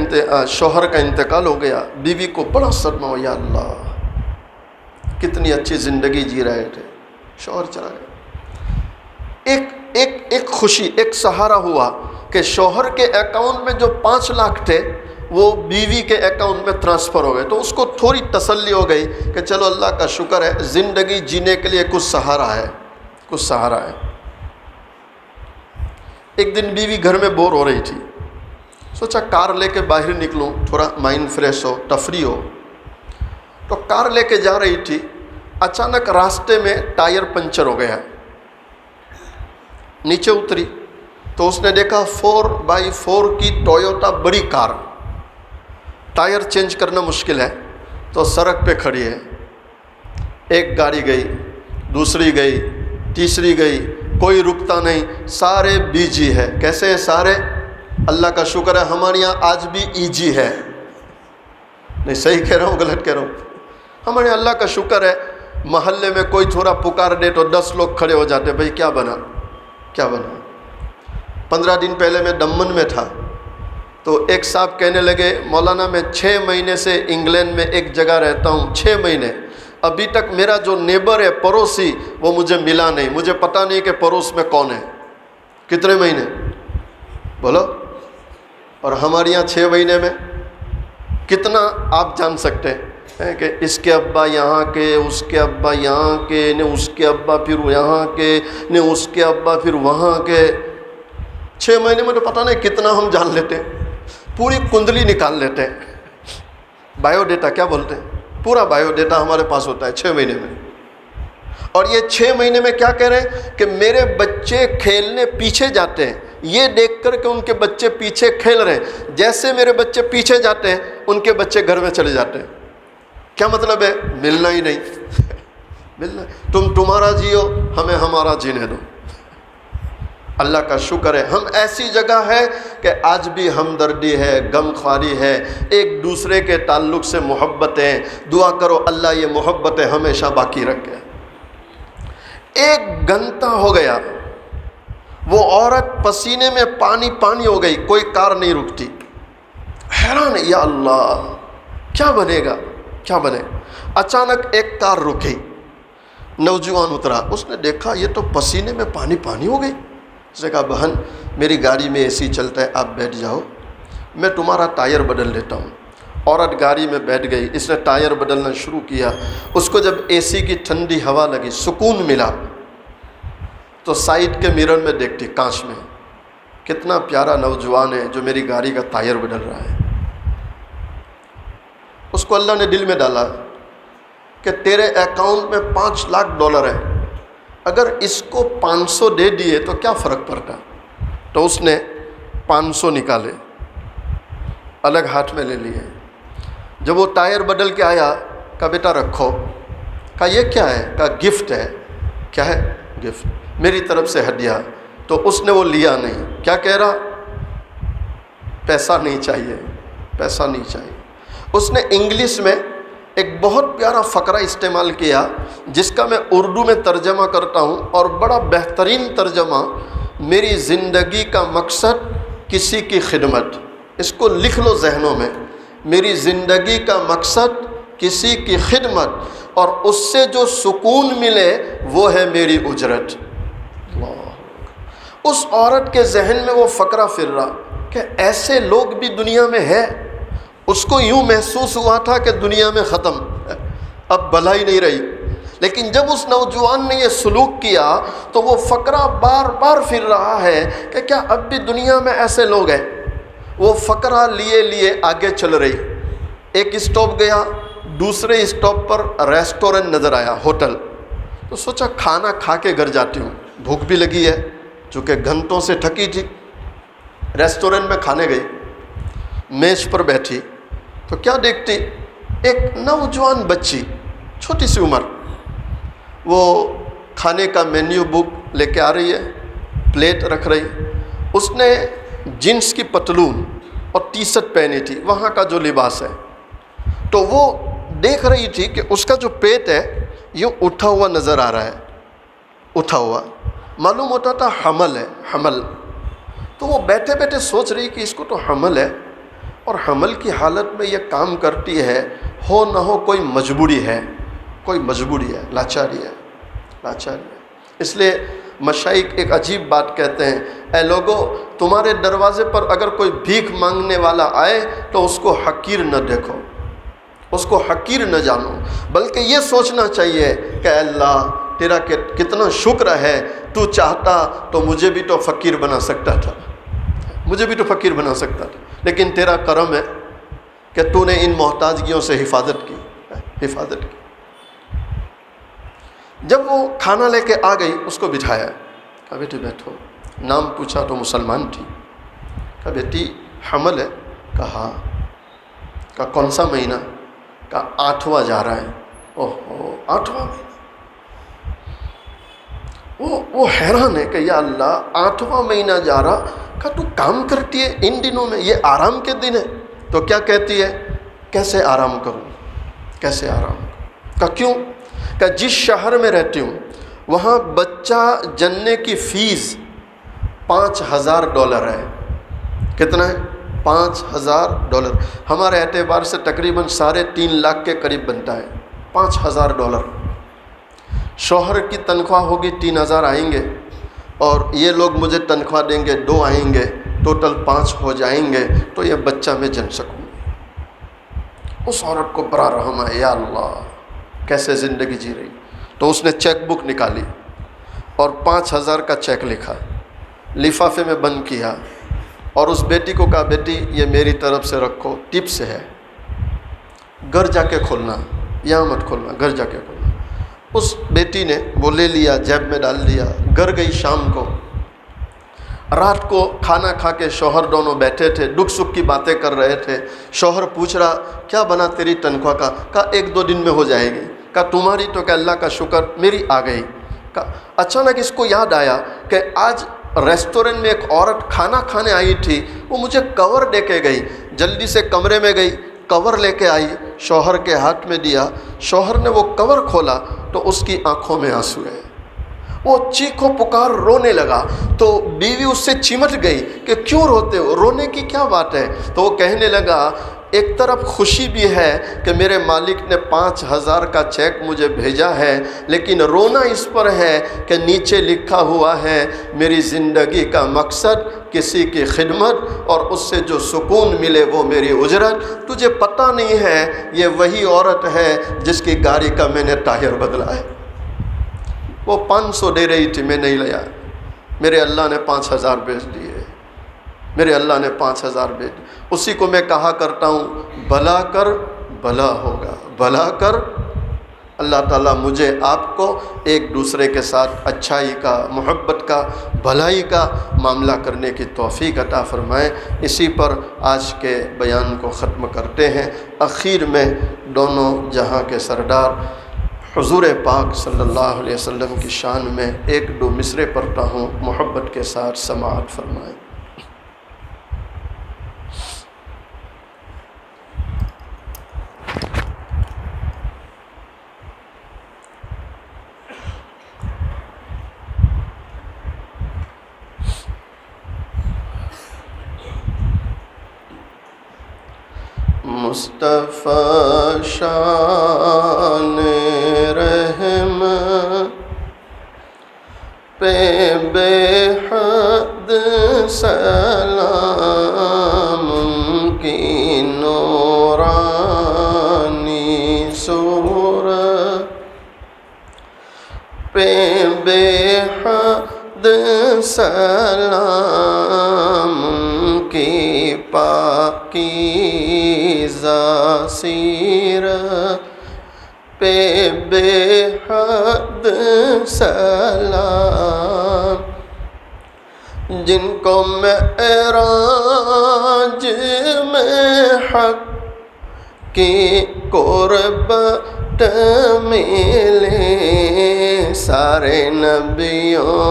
Speaker 1: شوہر کا انتقال ہو گیا، بیوی کو بڑا صدمہ ہو، یا اللہ کتنی اچھی زندگی جی رہے تھے، شوہر چلا گیا۔ ایک خوشی، ایک سہارا ہوا کہ شوہر کے اکاؤنٹ میں جو 5 لاکھ تھے وہ بیوی کے اکاؤنٹ میں ٹرانسفر ہو گئے، تو اس کو تھوڑی تسلی ہو گئی کہ چلو اللہ کا شکر ہے، زندگی جینے کے لیے کچھ سہارا ہے، کچھ سہارا ہے۔ ایک دن بیوی گھر میں بور ہو رہی تھی، سوچا کار لے کے باہر نکلوں، تھوڑا مائنڈ فریش ہو، تفریح ہو، تو کار لے کے جا رہی تھی، اچانک راستے میں ٹائر پنچر ہو گیا، نیچے اتری تو اس نے دیکھا 4x4 کی ٹویوٹا بڑی کار، ٹائر چینج کرنا مشکل ہے تو سڑک پہ کھڑی ہے۔ ایک گاڑی گئی، دوسری گئی، تیسری گئی، کوئی رکتا نہیں، سارے بیجی ہے۔ کیسے ہیں سارے؟ اللہ کا شکر ہے ہمارے یہاں آج بھی ای جی ہے، نہیں صحیح کہہ رہا ہوں غلط کہہ رہا ہوں؟ ہمارے یہاں اللہ کا شکر ہے، محلے میں کوئی تھوڑا پکار دے تو 10 لوگ کھڑے ہو جاتے، بھائی کیا بنا کیا بنا۔ 15 دن پہلے میں دمن میں تھا تو ایک صاحب کہنے لگے مولانا میں 6 مہینے سے انگلینڈ میں ایک جگہ رہتا ہوں، 6 مہینے، ابھی تک میرا جو نیبر ہے پڑوسی وہ مجھے ملا نہیں، مجھے پتہ نہیں کہ پڑوس میں کون ہے۔ کتنے مہینے بولو؟ اور ہمارے یہاں 6 مہینے میں کتنا آپ جان سکتے ہیں کہ اس کے ابا یہاں کے، اس کے ابا یہاں کے، نے اس کے ابا پھر یہاں کے، نے اس کے ابا پھر وہاں کے۔ 6 مہینے میں تو پتہ نہیں کتنا ہم جان لیتے ہیں، پوری کنڈلی نکال لیتے ہیں، بایو ڈیٹا کیا بولتے ہیں، پورا بایو ڈیٹا ہمارے پاس ہوتا ہے 6 مہینے میں۔ اور یہ 6 مہینے میں کیا کہہ رہے ہیں کہ میرے بچے کھیلنے پیچھے جاتے ہیں، یہ دیکھ کر کہ ان کے بچے پیچھے کھیل رہے ہیں، جیسے میرے بچے پیچھے جاتے ہیں ان کے بچے گھر میں چلے جاتے ہیں۔ کیا مطلب ہے؟ ملنا ہی نہیں، ملنا، تم تمہارا جیو، ہمیں ہمارا جینے دو۔ اللہ کا شکر ہے ہم ایسی جگہ ہے کہ آج بھی ہمدردی ہے، غم خواری ہے، ایک دوسرے کے تعلق سے محبتیں، دعا کرو اللہ یہ محبتیں ہمیشہ باقی رکھے۔ 1 گھنٹہ ہو گیا، وہ عورت پسینے میں پانی ہو گئی، کوئی کار نہیں رکتی، حیران یا اللہ کیا بنے گا کیا بنے۔ اچانک ایک کار رکی، نوجوان اترا، اس نے دیکھا یہ تو پسینے میں پانی ہو گئی۔ اس نے کہا بہن میری گاڑی میں اے سی چلتا ہے، آپ بیٹھ جاؤ، میں تمہارا ٹائر بدل دیتا ہوں۔ عورت گاڑی میں بیٹھ گئی، اس نے ٹائر بدلنا شروع کیا۔ اس کو جب اے سی کی ٹھنڈی ہوا لگی، سکون ملا، تو سائڈ کے مرر میں دیکھتی، کانچ میں، کتنا پیارا نوجوان ہے جو میری گاڑی کا ٹائر بدل رہا ہے۔ اس کو اللہ نے دل میں ڈالا کہ تیرے اکاؤنٹ میں $5 لاکھ ہے، اگر اس کو 500 دے دیے تو کیا فرق پڑتا۔ تو اس نے 500 نکالے، الگ ہاتھ میں لے لیے۔ جب وہ ٹائر بدل کے آیا، کہا بیٹا رکھو۔ کہا یہ کیا ہے؟ کہا گفٹ ہے۔ کیا ہے؟ گفٹ، میری طرف سے ہدیہ۔ تو اس نے وہ لیا نہیں۔ کیا کہہ رہا؟ پیسہ نہیں چاہیے، پیسہ نہیں چاہیے۔ اس نے انگلش میں ایک بہت پیارا فقرہ استعمال کیا جس کا میں اردو میں ترجمہ کرتا ہوں، اور بڑا بہترین ترجمہ، میری زندگی کا مقصد کسی کی خدمت۔ اس کو لکھ لو ذہنوں میں، میری زندگی کا مقصد کسی کی خدمت، اور اس سے جو سکون ملے وہ ہے میری اجرت۔ اس عورت کے ذہن میں وہ فقرہ پھر رہا کہ ایسے لوگ بھی دنیا میں ہے۔ اس کو یوں محسوس ہوا تھا کہ دنیا میں ختم، اب بھلائی نہیں رہی، لیکن جب اس نوجوان نے یہ سلوک کیا تو وہ فقرہ بار بار پھر رہا ہے کہ کیا اب بھی دنیا میں ایسے لوگ ہیں۔ وہ فقرہ لیے لیے آگے چل رہی. ایک اسٹاپ گیا, دوسرے اسٹاپ پر ریسٹورنٹ نظر آیا, ہوٹل. تو سوچا کھانا کھا کے گھر جاتی ہوں, بھوک بھی لگی ہے چونکہ گھنٹوں سے تھکی تھی. ریسٹورنٹ میں کھانے گئی, میز پر بیٹھی تو کیا دیکھتی, ایک نوجوان بچی, چھوٹی سی عمر, وہ کھانے کا مینیو بک لے کے آ رہی ہے, پلیٹ رکھ رہی. اس نے جینس کی پتلون اور ٹی شرٹ پہنی تھی, وہاں کا جو لباس ہے. تو وہ دیکھ رہی تھی کہ اس کا جو پیٹ ہے یہ اٹھا ہوا نظر آ رہا ہے, اٹھا ہوا معلوم ہوتا تھا حمل ہے, حمل. تو وہ بیٹھے بیٹھے سوچ رہی کہ اس کو تو حمل ہے, اور حمل کی حالت میں یہ کام کرتی ہے, ہو نہ ہو کوئی مجبوری ہے, کوئی مجبوری ہے, لاچاری ہے, لاچاری ہے. اس لیے مشائخ ایک عجیب بات کہتے ہیں, اے لوگو تمہارے دروازے پر اگر کوئی بھیک مانگنے والا آئے تو اس کو حقیر نہ دیکھو, اس کو حقیر نہ جانو, بلکہ یہ سوچنا چاہیے کہ اللہ تیرا کتنا شکر ہے, تو چاہتا تو مجھے بھی تو فقیر بنا سکتا تھا, مجھے بھی تو فقیر بنا سکتا تھا, لیکن تیرا کرم ہے کہ تو نے ان محتاجگیوں سے حفاظت کی, حفاظت کی. جب وہ کھانا لے کے آ گئی, اس کو بٹھایا, کہا بیٹی بیٹھو. نام پوچھا تو مسلمان تھی. کہا بیٹی حمل ہے؟ کہا ہاں. کہا کون سا مہینہ؟ کہا 8واں جا رہا ہے. اوہ 8واں مہینہ. وہ حیران ہے کہ یا اللہ 8واں مہینہ جا رہا. کہا تو کام کرتی ہے ان دنوں میں, یہ آرام کے دن ہے. تو کیا کہتی ہے, کیسے آرام کروں, کیسے آرام کروں. کہا کیوں؟ کہ جس شہر میں رہتی ہوں وہاں بچہ جننے کی فیس $5,000 ہے. کتنا ہے؟ $5,000. ہمارے اعتبار سے تقریباً 3.5 لاکھ کے قریب بنتا ہے. $5,000. شوہر کی تنخواہ ہوگی 3,000 آئیں گے, اور یہ لوگ مجھے تنخواہ دیں گے 2 آئیں گے, ٹوٹل 5 ہو جائیں گے, تو یہ بچہ میں جن سکوں. اس عورت کو بڑا رحم ہے, یا اللہ کیسے زندگی جی رہی. تو اس نے چیک بک نکالی اور 5,000 کا چیک لکھا, لفافے میں بند کیا, اور اس بیٹی کو کہا بیٹی یہ میری طرف سے رکھو, ٹپ سے ہے, گھر جا کے کھولنا, یہاں مت کھولنا, گھر جا کے کھولنا. اس بیٹی نے وہ لے لیا, جیب میں ڈال دیا, گھر گئی. شام کو, رات کو کھانا کھا کے شوہر دونوں بیٹھے تھے, دکھ سکھ کی باتیں کر رہے تھے. شوہر پوچھ رہا کیا بنا تیری تنخواہ کا؟ کہا 1-2 دن میں ہو جائے گی. کہا تمہاری تو کہ اللہ کا شکر میری آ گئی. کہا اچانک اس کو یاد آیا کہ آج ریسٹورنٹ میں ایک عورت کھانا کھانے آئی تھی, وہ مجھے کور دے کے گئی. جلدی سے کمرے میں گئی, کور لے کے آئی, شوہر کے ہاتھ میں دیا. شوہر نے وہ کور کھولا تو اس کی آنکھوں میں آنسو ہے. وہ چیخو پکار رونے لگا. تو بیوی اس سے چمٹ گئی کہ کیوں روتے ہو, رونے کی کیا بات ہے؟ تو وہ کہنے لگا ایک طرف خوشی بھی ہے کہ میرے مالک نے 5,000 کا چیک مجھے بھیجا ہے, لیکن رونا اس پر ہے کہ نیچے لکھا ہوا ہے میری زندگی کا مقصد کسی کی خدمت, اور اس سے جو سکون ملے وہ میری اجرت. تجھے پتہ نہیں ہے یہ وہی عورت ہے جس کی گاڑی کا میں نے ٹائر بدلا ہے. وہ 500 دے رہی تھی, میں نہیں لیا. میرے اللہ نے 5,000 بھیج دیے, میرے اللہ نے 5,000 بھیج دیے. اسی کو میں کہا کرتا ہوں بھلا کر بھلا ہوگا, بھلا کر. اللہ تعالیٰ مجھے آپ کو ایک دوسرے کے ساتھ اچھائی کا, محبت کا, بھلائی کا معاملہ کرنے کی توفیق عطا فرمائے. اسی پر آج کے بیان کو ختم کرتے ہیں. اخیر میں دونوں جہاں کے سردار حضور پاک صلی اللہ علیہ وسلم کی شان میں 1-2 مصرے پڑھتا ہوں, محبت کے ساتھ سماعت فرمائیں. مصطفیٰ شان رحم پہ بے حد سلام, کی نورانی صورت پہ بے حد سلام, کی پاکیزہ سیرت پہ بے حد سلام، جن کو معراج میں حق کی قربت ملے، سارے نبیوں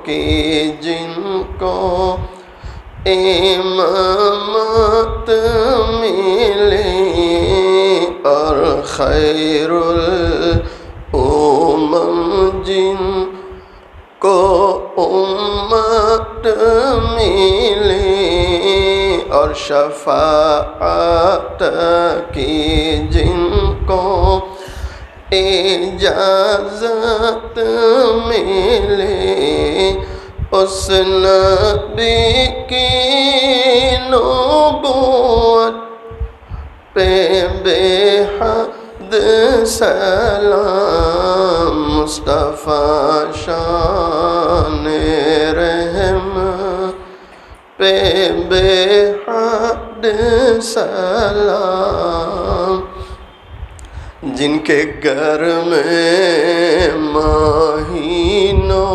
Speaker 1: کی جن کو امامت ملے، اور خیر الامم جن کو امت ملے، اور شفاعت کی جن کو اجازت ملے، اس نبی کی نبوت پہ بے حد سلام، مصطفیٰ شان رحمت پہ بے حد سلام، جن کے گھر میں مہینوں،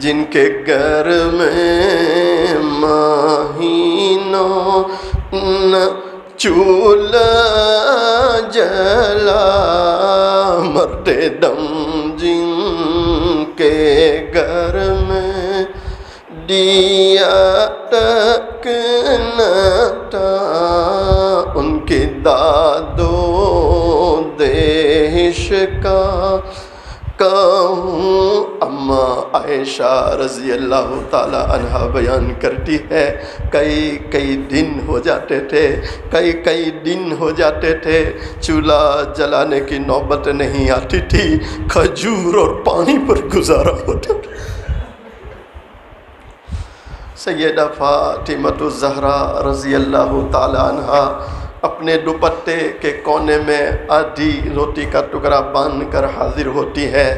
Speaker 1: جن کے گھر میں مہینوں نہ چولہا جلا، مرتے دم جن کے گھر میں دیا تک نہ تھا، ان کی داد و دہش کا کہوں اماں عائشہ رضی اللہ تعالی عنہا بیان کرتی ہے، کئی دن ہو جاتے تھے، کئی دن ہو جاتے تھے، چولہا جلانے کی نوبت نہیں آتی تھی، کھجور اور پانی پر گزارا ہوتا تھا۔ سیدہ فاطمہ الزہرا رضی اللہ تعالی عنہا اپنے دوپٹے کے کونے میں آدھی روٹی کا ٹکڑا باندھ کر حاضر ہوتی ہے،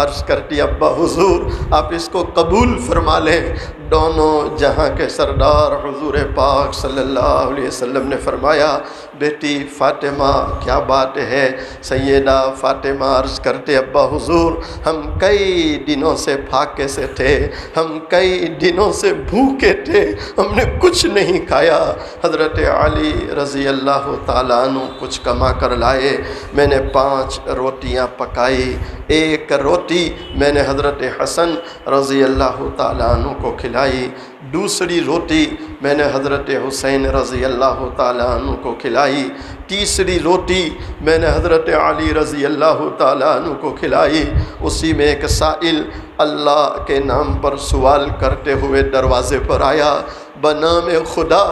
Speaker 1: عرض کرتی ابا حضور آپ اس کو قبول فرما لیں۔ دونوں جہاں کے سردار حضور پاک صلی اللہ علیہ وسلم نے فرمایا بیٹی فاطمہ کیا بات ہے؟ سیدہ فاطمہ عرض کرتے ابا حضور ہم کئی دنوں سے پھاکے سے تھے، ہم کئی دنوں سے بھوکے تھے، ہم نے کچھ نہیں کھایا۔ حضرت علی رضی اللہ تعالیٰ عنہ کچھ کما کر لائے، میں نے 5 روٹیاں پکائی، ایک روٹی میں نے حضرت حسن رضی اللہ تعالیٰ عنہ کو کھلائی، دوسری روٹی میں نے حضرت حسین رضی اللہ تعالیٰ عنہ کو کھلائی، تیسری روٹی میں نے حضرت علی رضی اللہ تعالیٰ عنہ کو کھلائی۔ اسی میں ایک سائل اللہ کے نام پر سوال کرتے ہوئے دروازے پر آیا، بنام خدا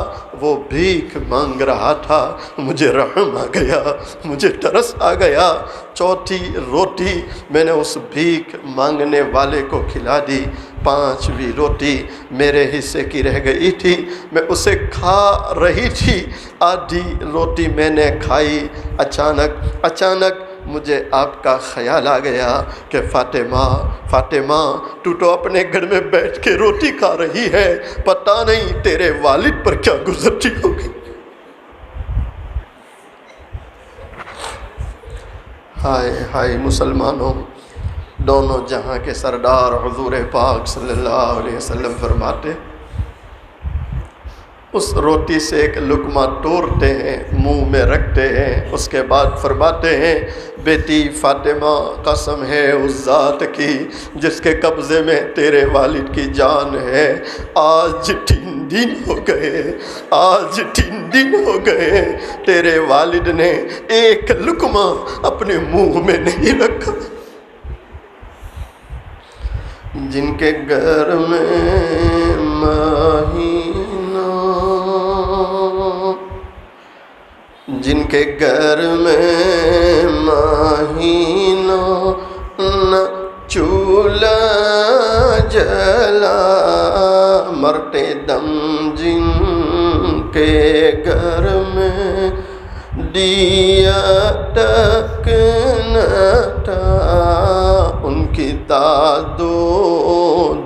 Speaker 1: وہ بھیک مانگ رہا تھا، مجھے رحم آ گیا، مجھے ترس آ گیا، چوتھی روٹی میں نے اس بھیک مانگنے والے کو کھلا دی، 5ویں روٹی میرے حصے کی رہ گئی تھی، میں اسے کھا رہی تھی، آدھی روٹی میں نے کھائی، اچانک مجھے آپ کا خیال آ گیا کہ فاطمہ تو اپنے گھر میں بیٹھ کے روٹی کھا رہی ہے، پتہ نہیں تیرے والد پر کیا گزرتی ہوگی۔ ہائے مسلمانوں، دونوں جہاں کے سردار حضور پاک صلی اللہ علیہ وسلم فرماتے اس روٹی سے ایک لقمہ توڑتے ہیں، منہ میں رکھتے ہیں، اس کے بعد فرماتے ہیں بیٹی فاطمہ قسم ہے اس ذات کی جس کے قبضے میں تیرے والد کی جان ہے، آج 3 دن ہو گئے تیرے والد نے ایک لقمہ اپنے منہ میں نہیں رکھا۔ جن کے گھر میں مہینوں نہ چولہا جلا، مرتے دم جن کے گھر میں دیا تک نہ تھا، ان کی داد و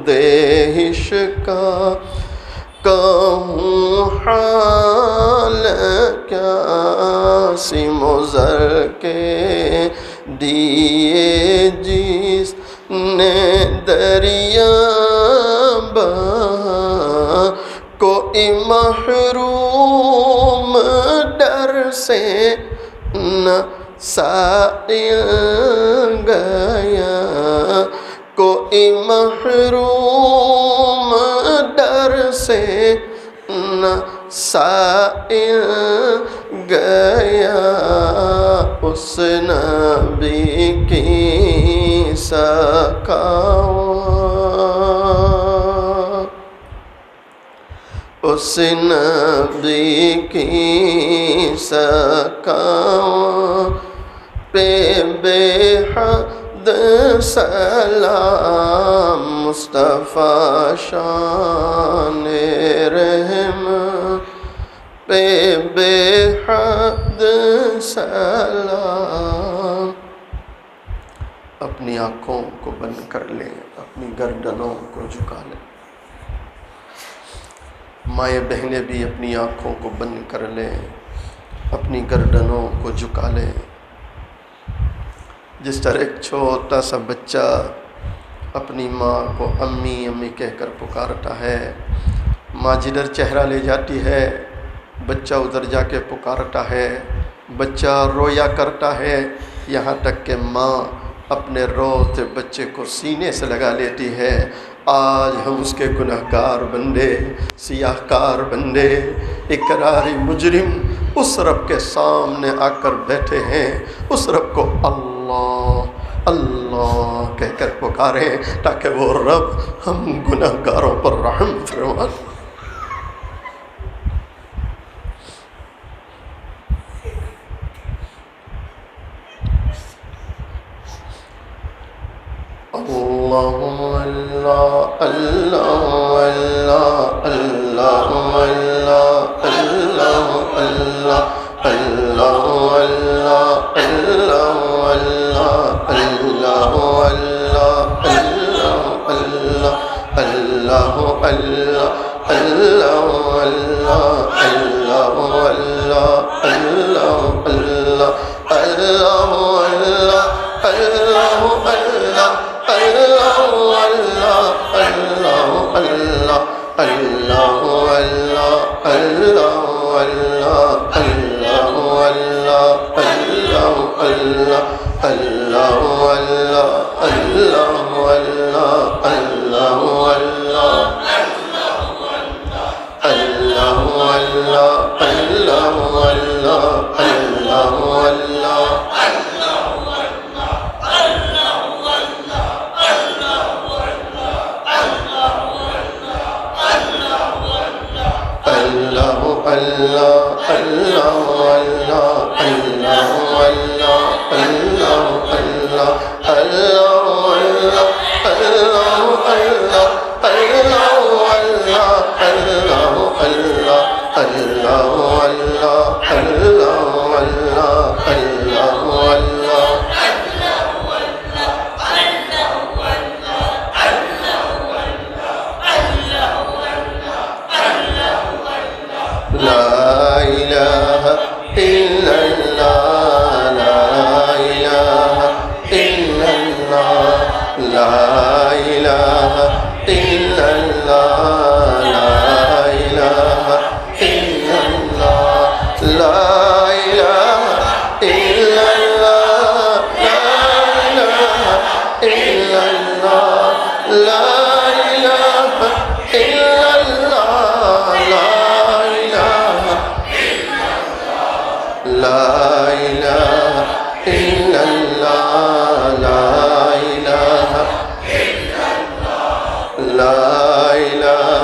Speaker 1: دہشت سیم و زر کے دیے جس نے دریا بہا، کوئی محروم ڈر سے نہ سائل گیا، کوئی محروم ڈر سے نہ سائل گیا، اس نبی کی سخاوت، اس نبی کی سخاوت پہ بے حد سلام، مصطفیٰ شان رحمت پہ بے حد سلام۔ اپنی آنکھوں کو بند کر لیں، اپنی گردنوں کو جھکا لیں۔ مائیں بہنیں بھی اپنی آنکھوں کو بند کر لیں، اپنی گردنوں کو جھکا لیں۔ جس طرح ایک چھوٹا سا بچہ اپنی ماں کو امی امی کہہ کر پکارتا ہے، ماں جدھر چہرہ لے جاتی ہے بچہ ادھر جا کے پکارتا ہے، بچہ رویا کرتا ہے، یہاں تک کہ ماں اپنے روتے بچے کو سینے سے لگا لیتی ہے۔ آج ہم اس کے گنہگار بندے، سیاہ کار بندے، اقراری مجرم اس رب کے سامنے آ کر بیٹھے ہیں، اس رب کو اللہ اللہ کہہ کر پکاریں تاکہ وہ رب ہم گنہگاروں پر رحم فرمائے۔ اللہ اللہ اللہ اللہ اللہ اللہ اللہ اللہ اللہ اللہ لا الہ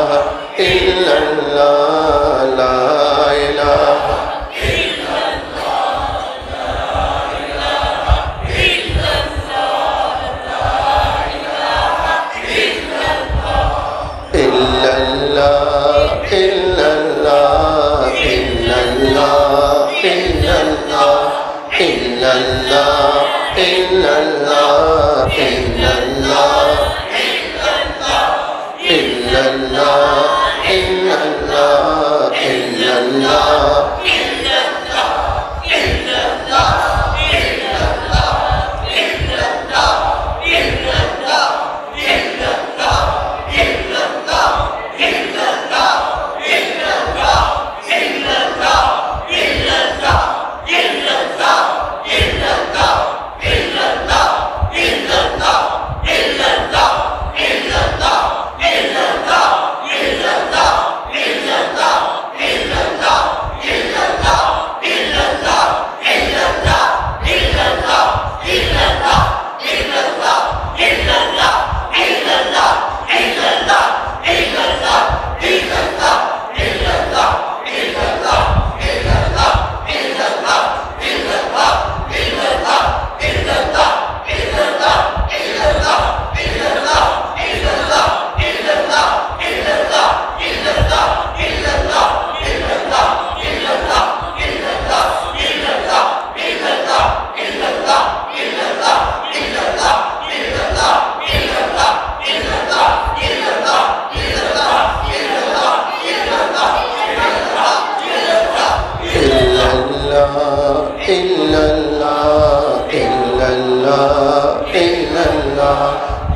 Speaker 1: إلا الله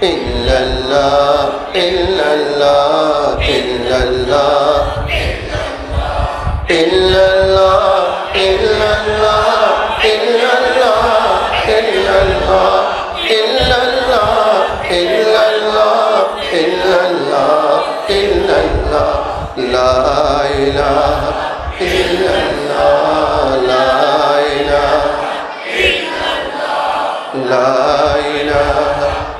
Speaker 1: إلا الله إلا الله إلا الله إلا الله إلا الله إلا الله إلا الله إلا الله إلا الله إلا الله إلا الله لا إله إلا الله لا إله لا إله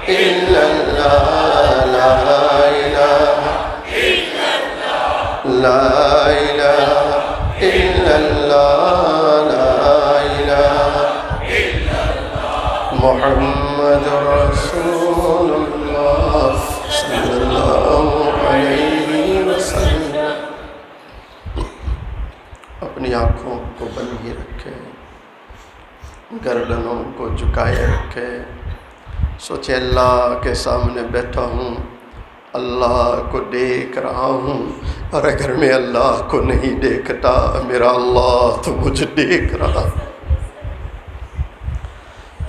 Speaker 1: إلا الله لا إله لا إله إلا الله لا إله محمد رسول الله صلی اللہ علیہ وسلم. اپنی آنکھوں کو بندی رکھے، گردنوں کو جھکائے رکھے. سوچے اللہ کے سامنے بیٹھا ہوں، اللہ کو دیکھ رہا ہوں، اور اگر میں اللہ کو نہیں دیکھتا میرا اللہ تو مجھے دیکھ رہا.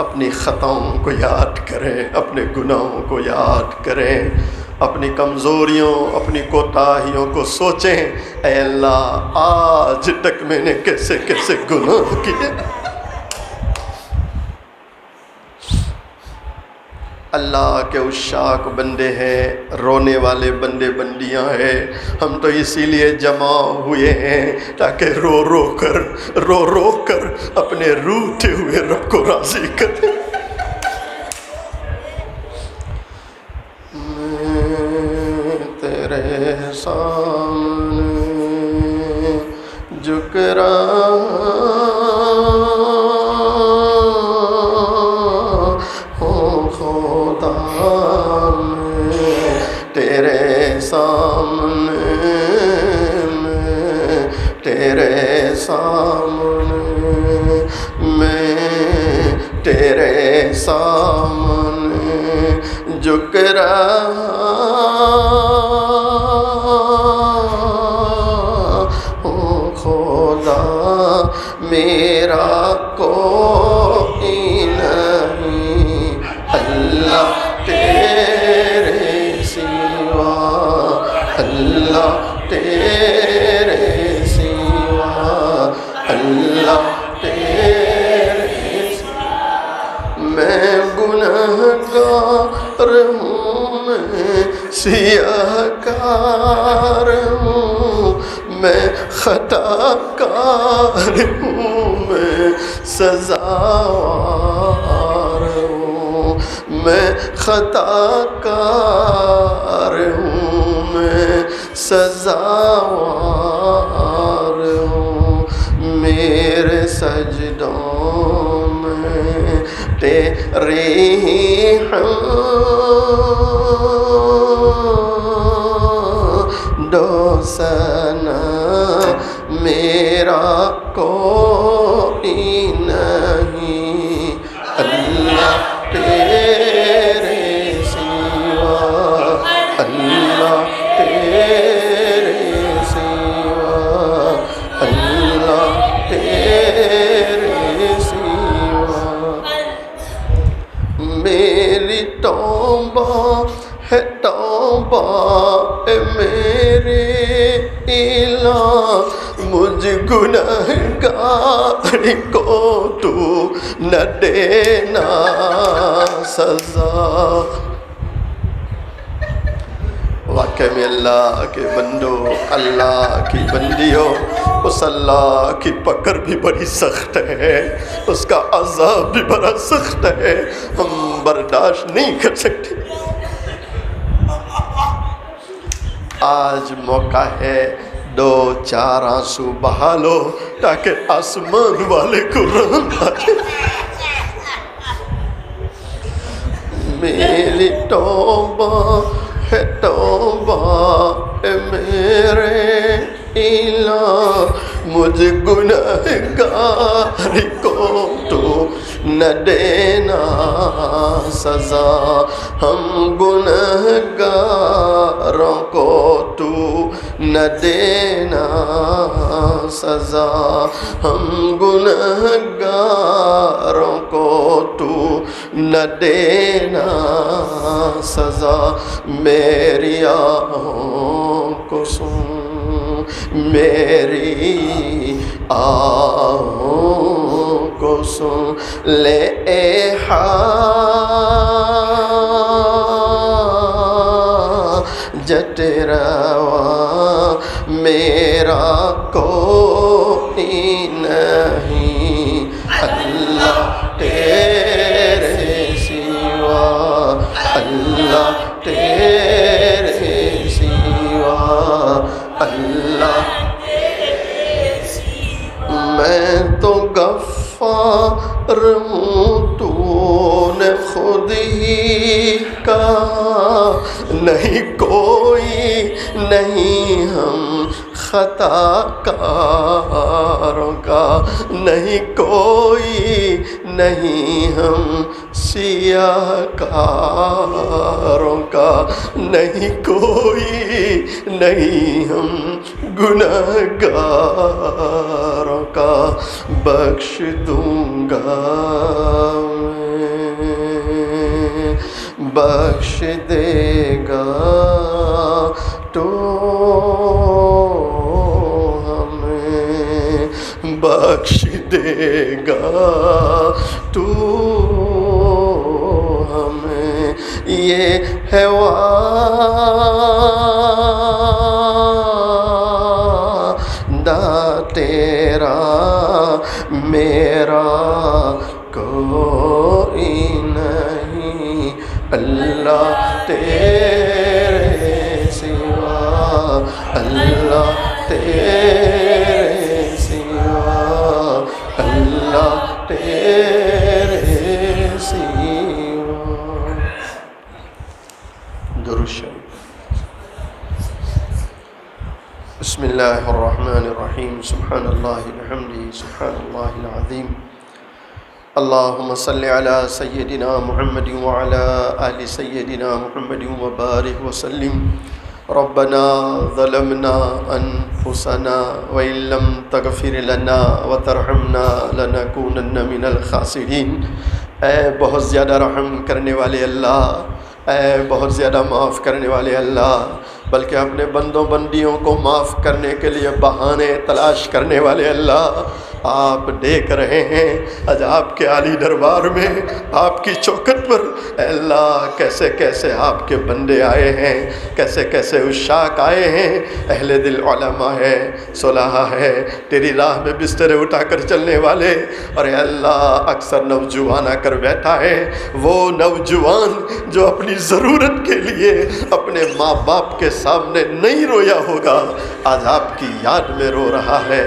Speaker 1: اپنی خطاؤں کو یاد کریں، اپنے گناہوں کو یاد کریں، اپنی کمزوریوں اپنی کوتاہیوں کو سوچیں. اے اللہ آج تک میں نے کیسے کیسے گناہ کیے. اللہ کے عشاق بندے ہیں، رونے والے بندے بندیاں ہیں. ہم تو اسی لیے جمع ہوئے ہیں تاکہ رو رو کر اپنے روٹھے ہوئے رب کو راضی کریں. میں تیرے سامنے جھک رہا تیرے سامنے، میں تیرے سامنے، میں تیرے سامنے جھک رہا ہوں. خدا میرا کوئی نہیں، اللہ تیرے سوا، اللہ تیرے سوا، اللہ تیرے سوا. میں گنہگار ہوں، میں سیاہ کار ہوں، میں خطا کار ہوں، میں سزاوار ہوں، میں خطا کار ہوں، میں سزاوار ہوں. میرے سجدوں میں تیری حمد و ثنا، میرا کوئی نہیں، اللہ تیرے سوا، اللہ تیرے سوا، اللہ تیرے سوا. میری توبہ ہے توبہ اے میرے الہ، مجھ گنہگار کو تو نہ دینا سزا. واقعی میں اللہ کے بندوں، اللہ کی بندیوں، اس اللہ کی پکڑ بھی بڑی سخت ہے، اس کا عذاب بھی بڑا سخت ہے، ہم برداشت نہیں کر سکتے. آج موقع ہے، 2-4 آنسو بہا لو تاکہ آسمان والے کو رحم آ جائے. میری توبہ ہے توبہ اے میرے الہ، مجھ گنہگار کو تو نہ دینا سزا. ہم گنہگاروں کو تو نہ دینا سزا ہم گنہگاروں کو تو نہ دینا سزا میری آہوں کو سن میری آہوں کو سن لے اے حاجت روا میرا کوئی نہیں اللہ تیرے سوا اللہ تیرے سوا اللہ میں تو غفار ہوں تو نے خود ہی کہا نہیں کوئی نہیں ہم خطا کاروں کا نہیں کوئی نہیں ہم سیاہ کاروں کا نہیں کوئی نہیں ہم گنہگاروں کا بخش دوں گا میں بخش دے گا تو ہمیں بخش دے گا تو ہمیں یہ ہے وعدہ تیرا میرا کوئی نہیں اللہ تیرے سوا اللہ تیرے سوا اللہ تیرے سوا درود شریف بسم اللہ الرحمن الرحیم سبحان اللہ بحمدہ سبحان اللہ العظیم اللہم صلی علی سیدنا محمد وعلی آل سیدنا محمد وبارک وسلم ربنا ظلمنا انفسنا وإن لم تغفر لنا وترحمنا لنکونن من الخاسرین۔ اے بہت زیادہ رحم کرنے والے اللہ، اے بہت زیادہ معاف کرنے والے اللہ، بلکہ اپنے بندوں بندیوں کو معاف کرنے کے لیے بہانے تلاش کرنے والے اللہ، آپ دیکھ رہے ہیں آج آپ کے عالی دربار میں آپ کی چوکھٹ پر اے اللہ کیسے کیسے آپ کے بندے آئے ہیں، کیسے کیسے عشاق آئے ہیں، اہل دل علماء ہے، صلحاء ہے، تیری راہ میں بسترے اٹھا کر چلنے والے، اور اے اللہ اکثر نوجوان آ کر بیٹھا ہے، وہ نوجوان جو اپنی ضرورت کے لیے اپنے ماں باپ کے سامنے نہیں رویا ہوگا، آج آپ کی یاد میں رو رہا ہے،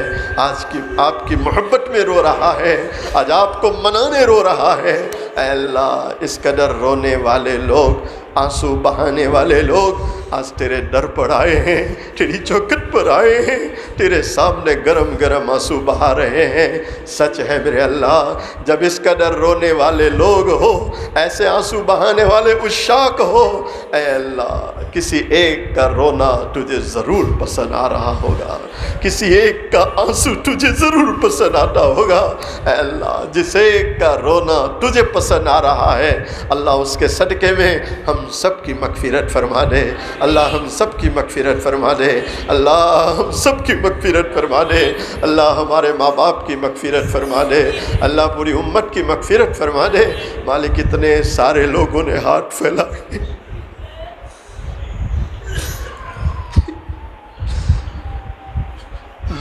Speaker 1: آج آپ کی محبت میں رو رہا ہے، آج آپ کو منانے رو رہا ہے۔ اے اللہ اس قدر رونے والے لوگ، آنسو بہانے والے لوگ آج تیرے در پر آئے ہیں، تیری چوکھٹ پر آئے ہیں، تیرے سامنے گرم گرم آنسو بہا رہے ہیں۔ سچ ہے میرے اللہ، جب اس قدر رونے والے لوگ ہو، ایسے آنسو بہانے والے عشاق ہو، اے اللہ کسی ایک کا رونا تجھے ضرور پسند آ رہا ہوگا، کسی ایک کا آنسو تجھے ضرور پسند آتا ہوگا۔ اے اللہ جس ایک کا رونا تجھے پسند آ رہا ہے، اللہ اس کے صدقے میں ہم سب کی مغفرت فرما دے، اللہ ہم سب کی مغفرت فرما دے، اللہ ہم سب کی مغفرت فرما دے، اللہ ہمارے ماں باپ کی مغفرت فرما دے، اللہ پوری امت کی مغفرت فرما دے۔ مالک اتنے سارے لوگوں نے ہاتھ پھیلائے،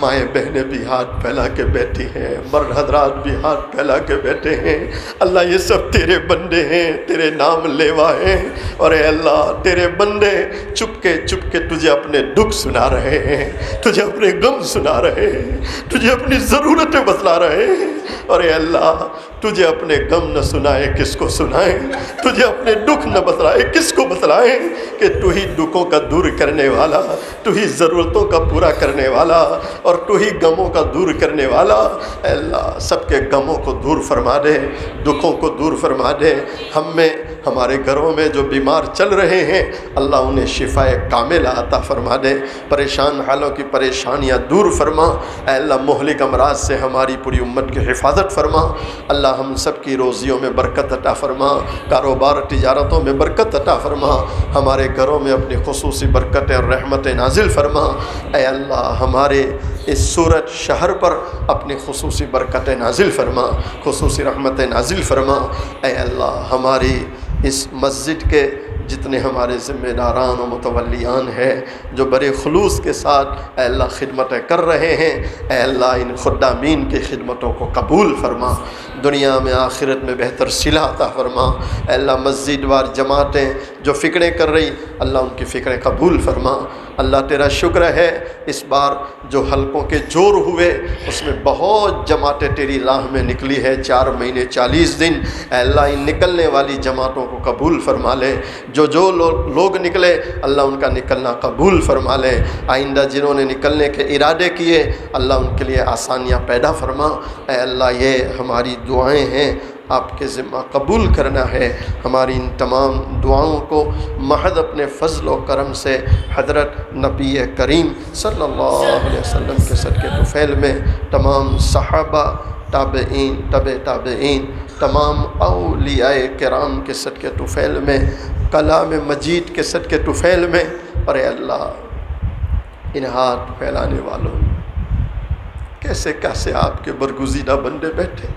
Speaker 1: مائیں بہنیں بھی ہاتھ پھیلا کے بیٹھی ہیں، مرد حضرات بھی ہاتھ پھیلا کے بیٹھے ہیں۔ اللہ یہ سب تیرے بندے ہیں، تیرے نام لیوا ہیں، اور اے اللہ تیرے بندے چپ کے تجھے اپنے دکھ سنا رہے ہیں، تجھے اپنے غم سنا رہے ہیں، تجھے اپنی ضرورتیں بتلا رہے ہیں، اور اے اللہ تجھے اپنے غم نہ سنائے کس کو سنائیں، تجھے اپنے دکھ نہ بتلائے کس کو بتلائیں، کہ تو ہی دکھوں کا دور کرنے والا، تو ہی ضرورتوں کا پورا کرنے والا، اور تو ہی غموں کا دور کرنے والا۔ اے اللہ سب کے غموں کو دور فرما دے، دکھوں کو دور فرما دے، ہمارے گھروں میں جو بیمار چل رہے ہیں اللہ انہیں شفاء کاملہ عطا فرما دے، پریشان حالوں کی پریشانیاں دور فرما، اے اللہ مہلک امراض سے ہماری پوری امت کی حفاظت فرما، اللہ ہم سب کی روزیوں میں برکت عطا فرما، کاروبار تجارتوں میں برکت عطا فرما، ہمارے گھروں میں اپنی خصوصی برکتیں اور رحمتیں نازل فرما، اے اللہ ہمارے اس سورج شہر پر اپنی خصوصی برکتیں نازل فرما، خصوصی رحمتیں نازل فرما، اے اللہ ہماری اس مسجد کے جتنے ہمارے ذمہ داران و متولیان ہیں جو بڑے خلوص کے ساتھ اے اللہ خدمتیں کر رہے ہیں، اے اللہ ان خدامین کی خدمتوں کو قبول فرما، دنیا میں آخرت میں بہتر صلہ عطا فرما، اے اللہ مسجد وار جماعتیں جو فکریں کر رہی اللہ ان کی فکریں قبول فرما، اللہ تیرا شکر ہے اس بار جو حلقوں کے جور ہوئے اس میں بہت جماعتیں تیری راہ میں نکلی ہے، 4 مہینے 40 دن، اے اللہ ان نکلنے والی جماعتوں کو قبول فرما لے، جو لوگ نکلے اللہ ان کا نکلنا قبول فرما لے، آئندہ جنہوں نے نکلنے کے ارادے کیے اللہ ان کے لیے آسانیاں پیدا فرما، اے اللہ یہ ہماری دعائیں ہیں آپ کے ذمہ قبول کرنا ہے، ہماری ان تمام دعاؤں کو محض اپنے فضل و کرم سے حضرت نبی کریم صلی اللہ علیہ وسلم کے صدقے طفیل میں تمام صحابہ تابعین تابعین تمام اولیاء کرام کے صدقے طفیل میں کلام مجید کے صدقے طفیل میں، اور اے اللہ ان ہاتھ پھیلانے والوں کیسے کیسے آپ کے برگزیدہ بندے بیٹھے،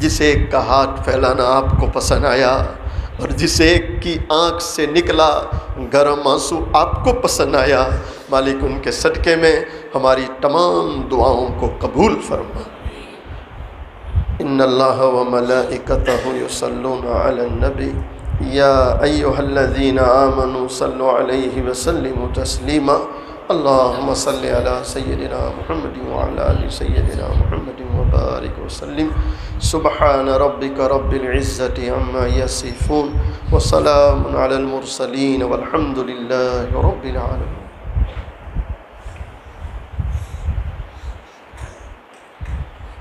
Speaker 1: جس ایک کا ہاتھ پھیلانا آپ کو پسند آیا اور جس ایک کی آنکھ سے نکلا گرم آنسو آپ کو پسند آیا، مالک ان کے صدقے میں ہماری تمام دعاؤں کو قبول فرما۔ ان اللہ و ملائکتہ یصلون علی النبی یا ایھا الذین آمنوا صلوا علیہ وسلموا تسلیما، اللہم صل علی سیدنا محمد وعلی آل سیدنا محمد وبارک وسلم، سبحان ربک رب العزة عما یصفون وسلام علی المرسلین والحمد للہ رب العالمین۔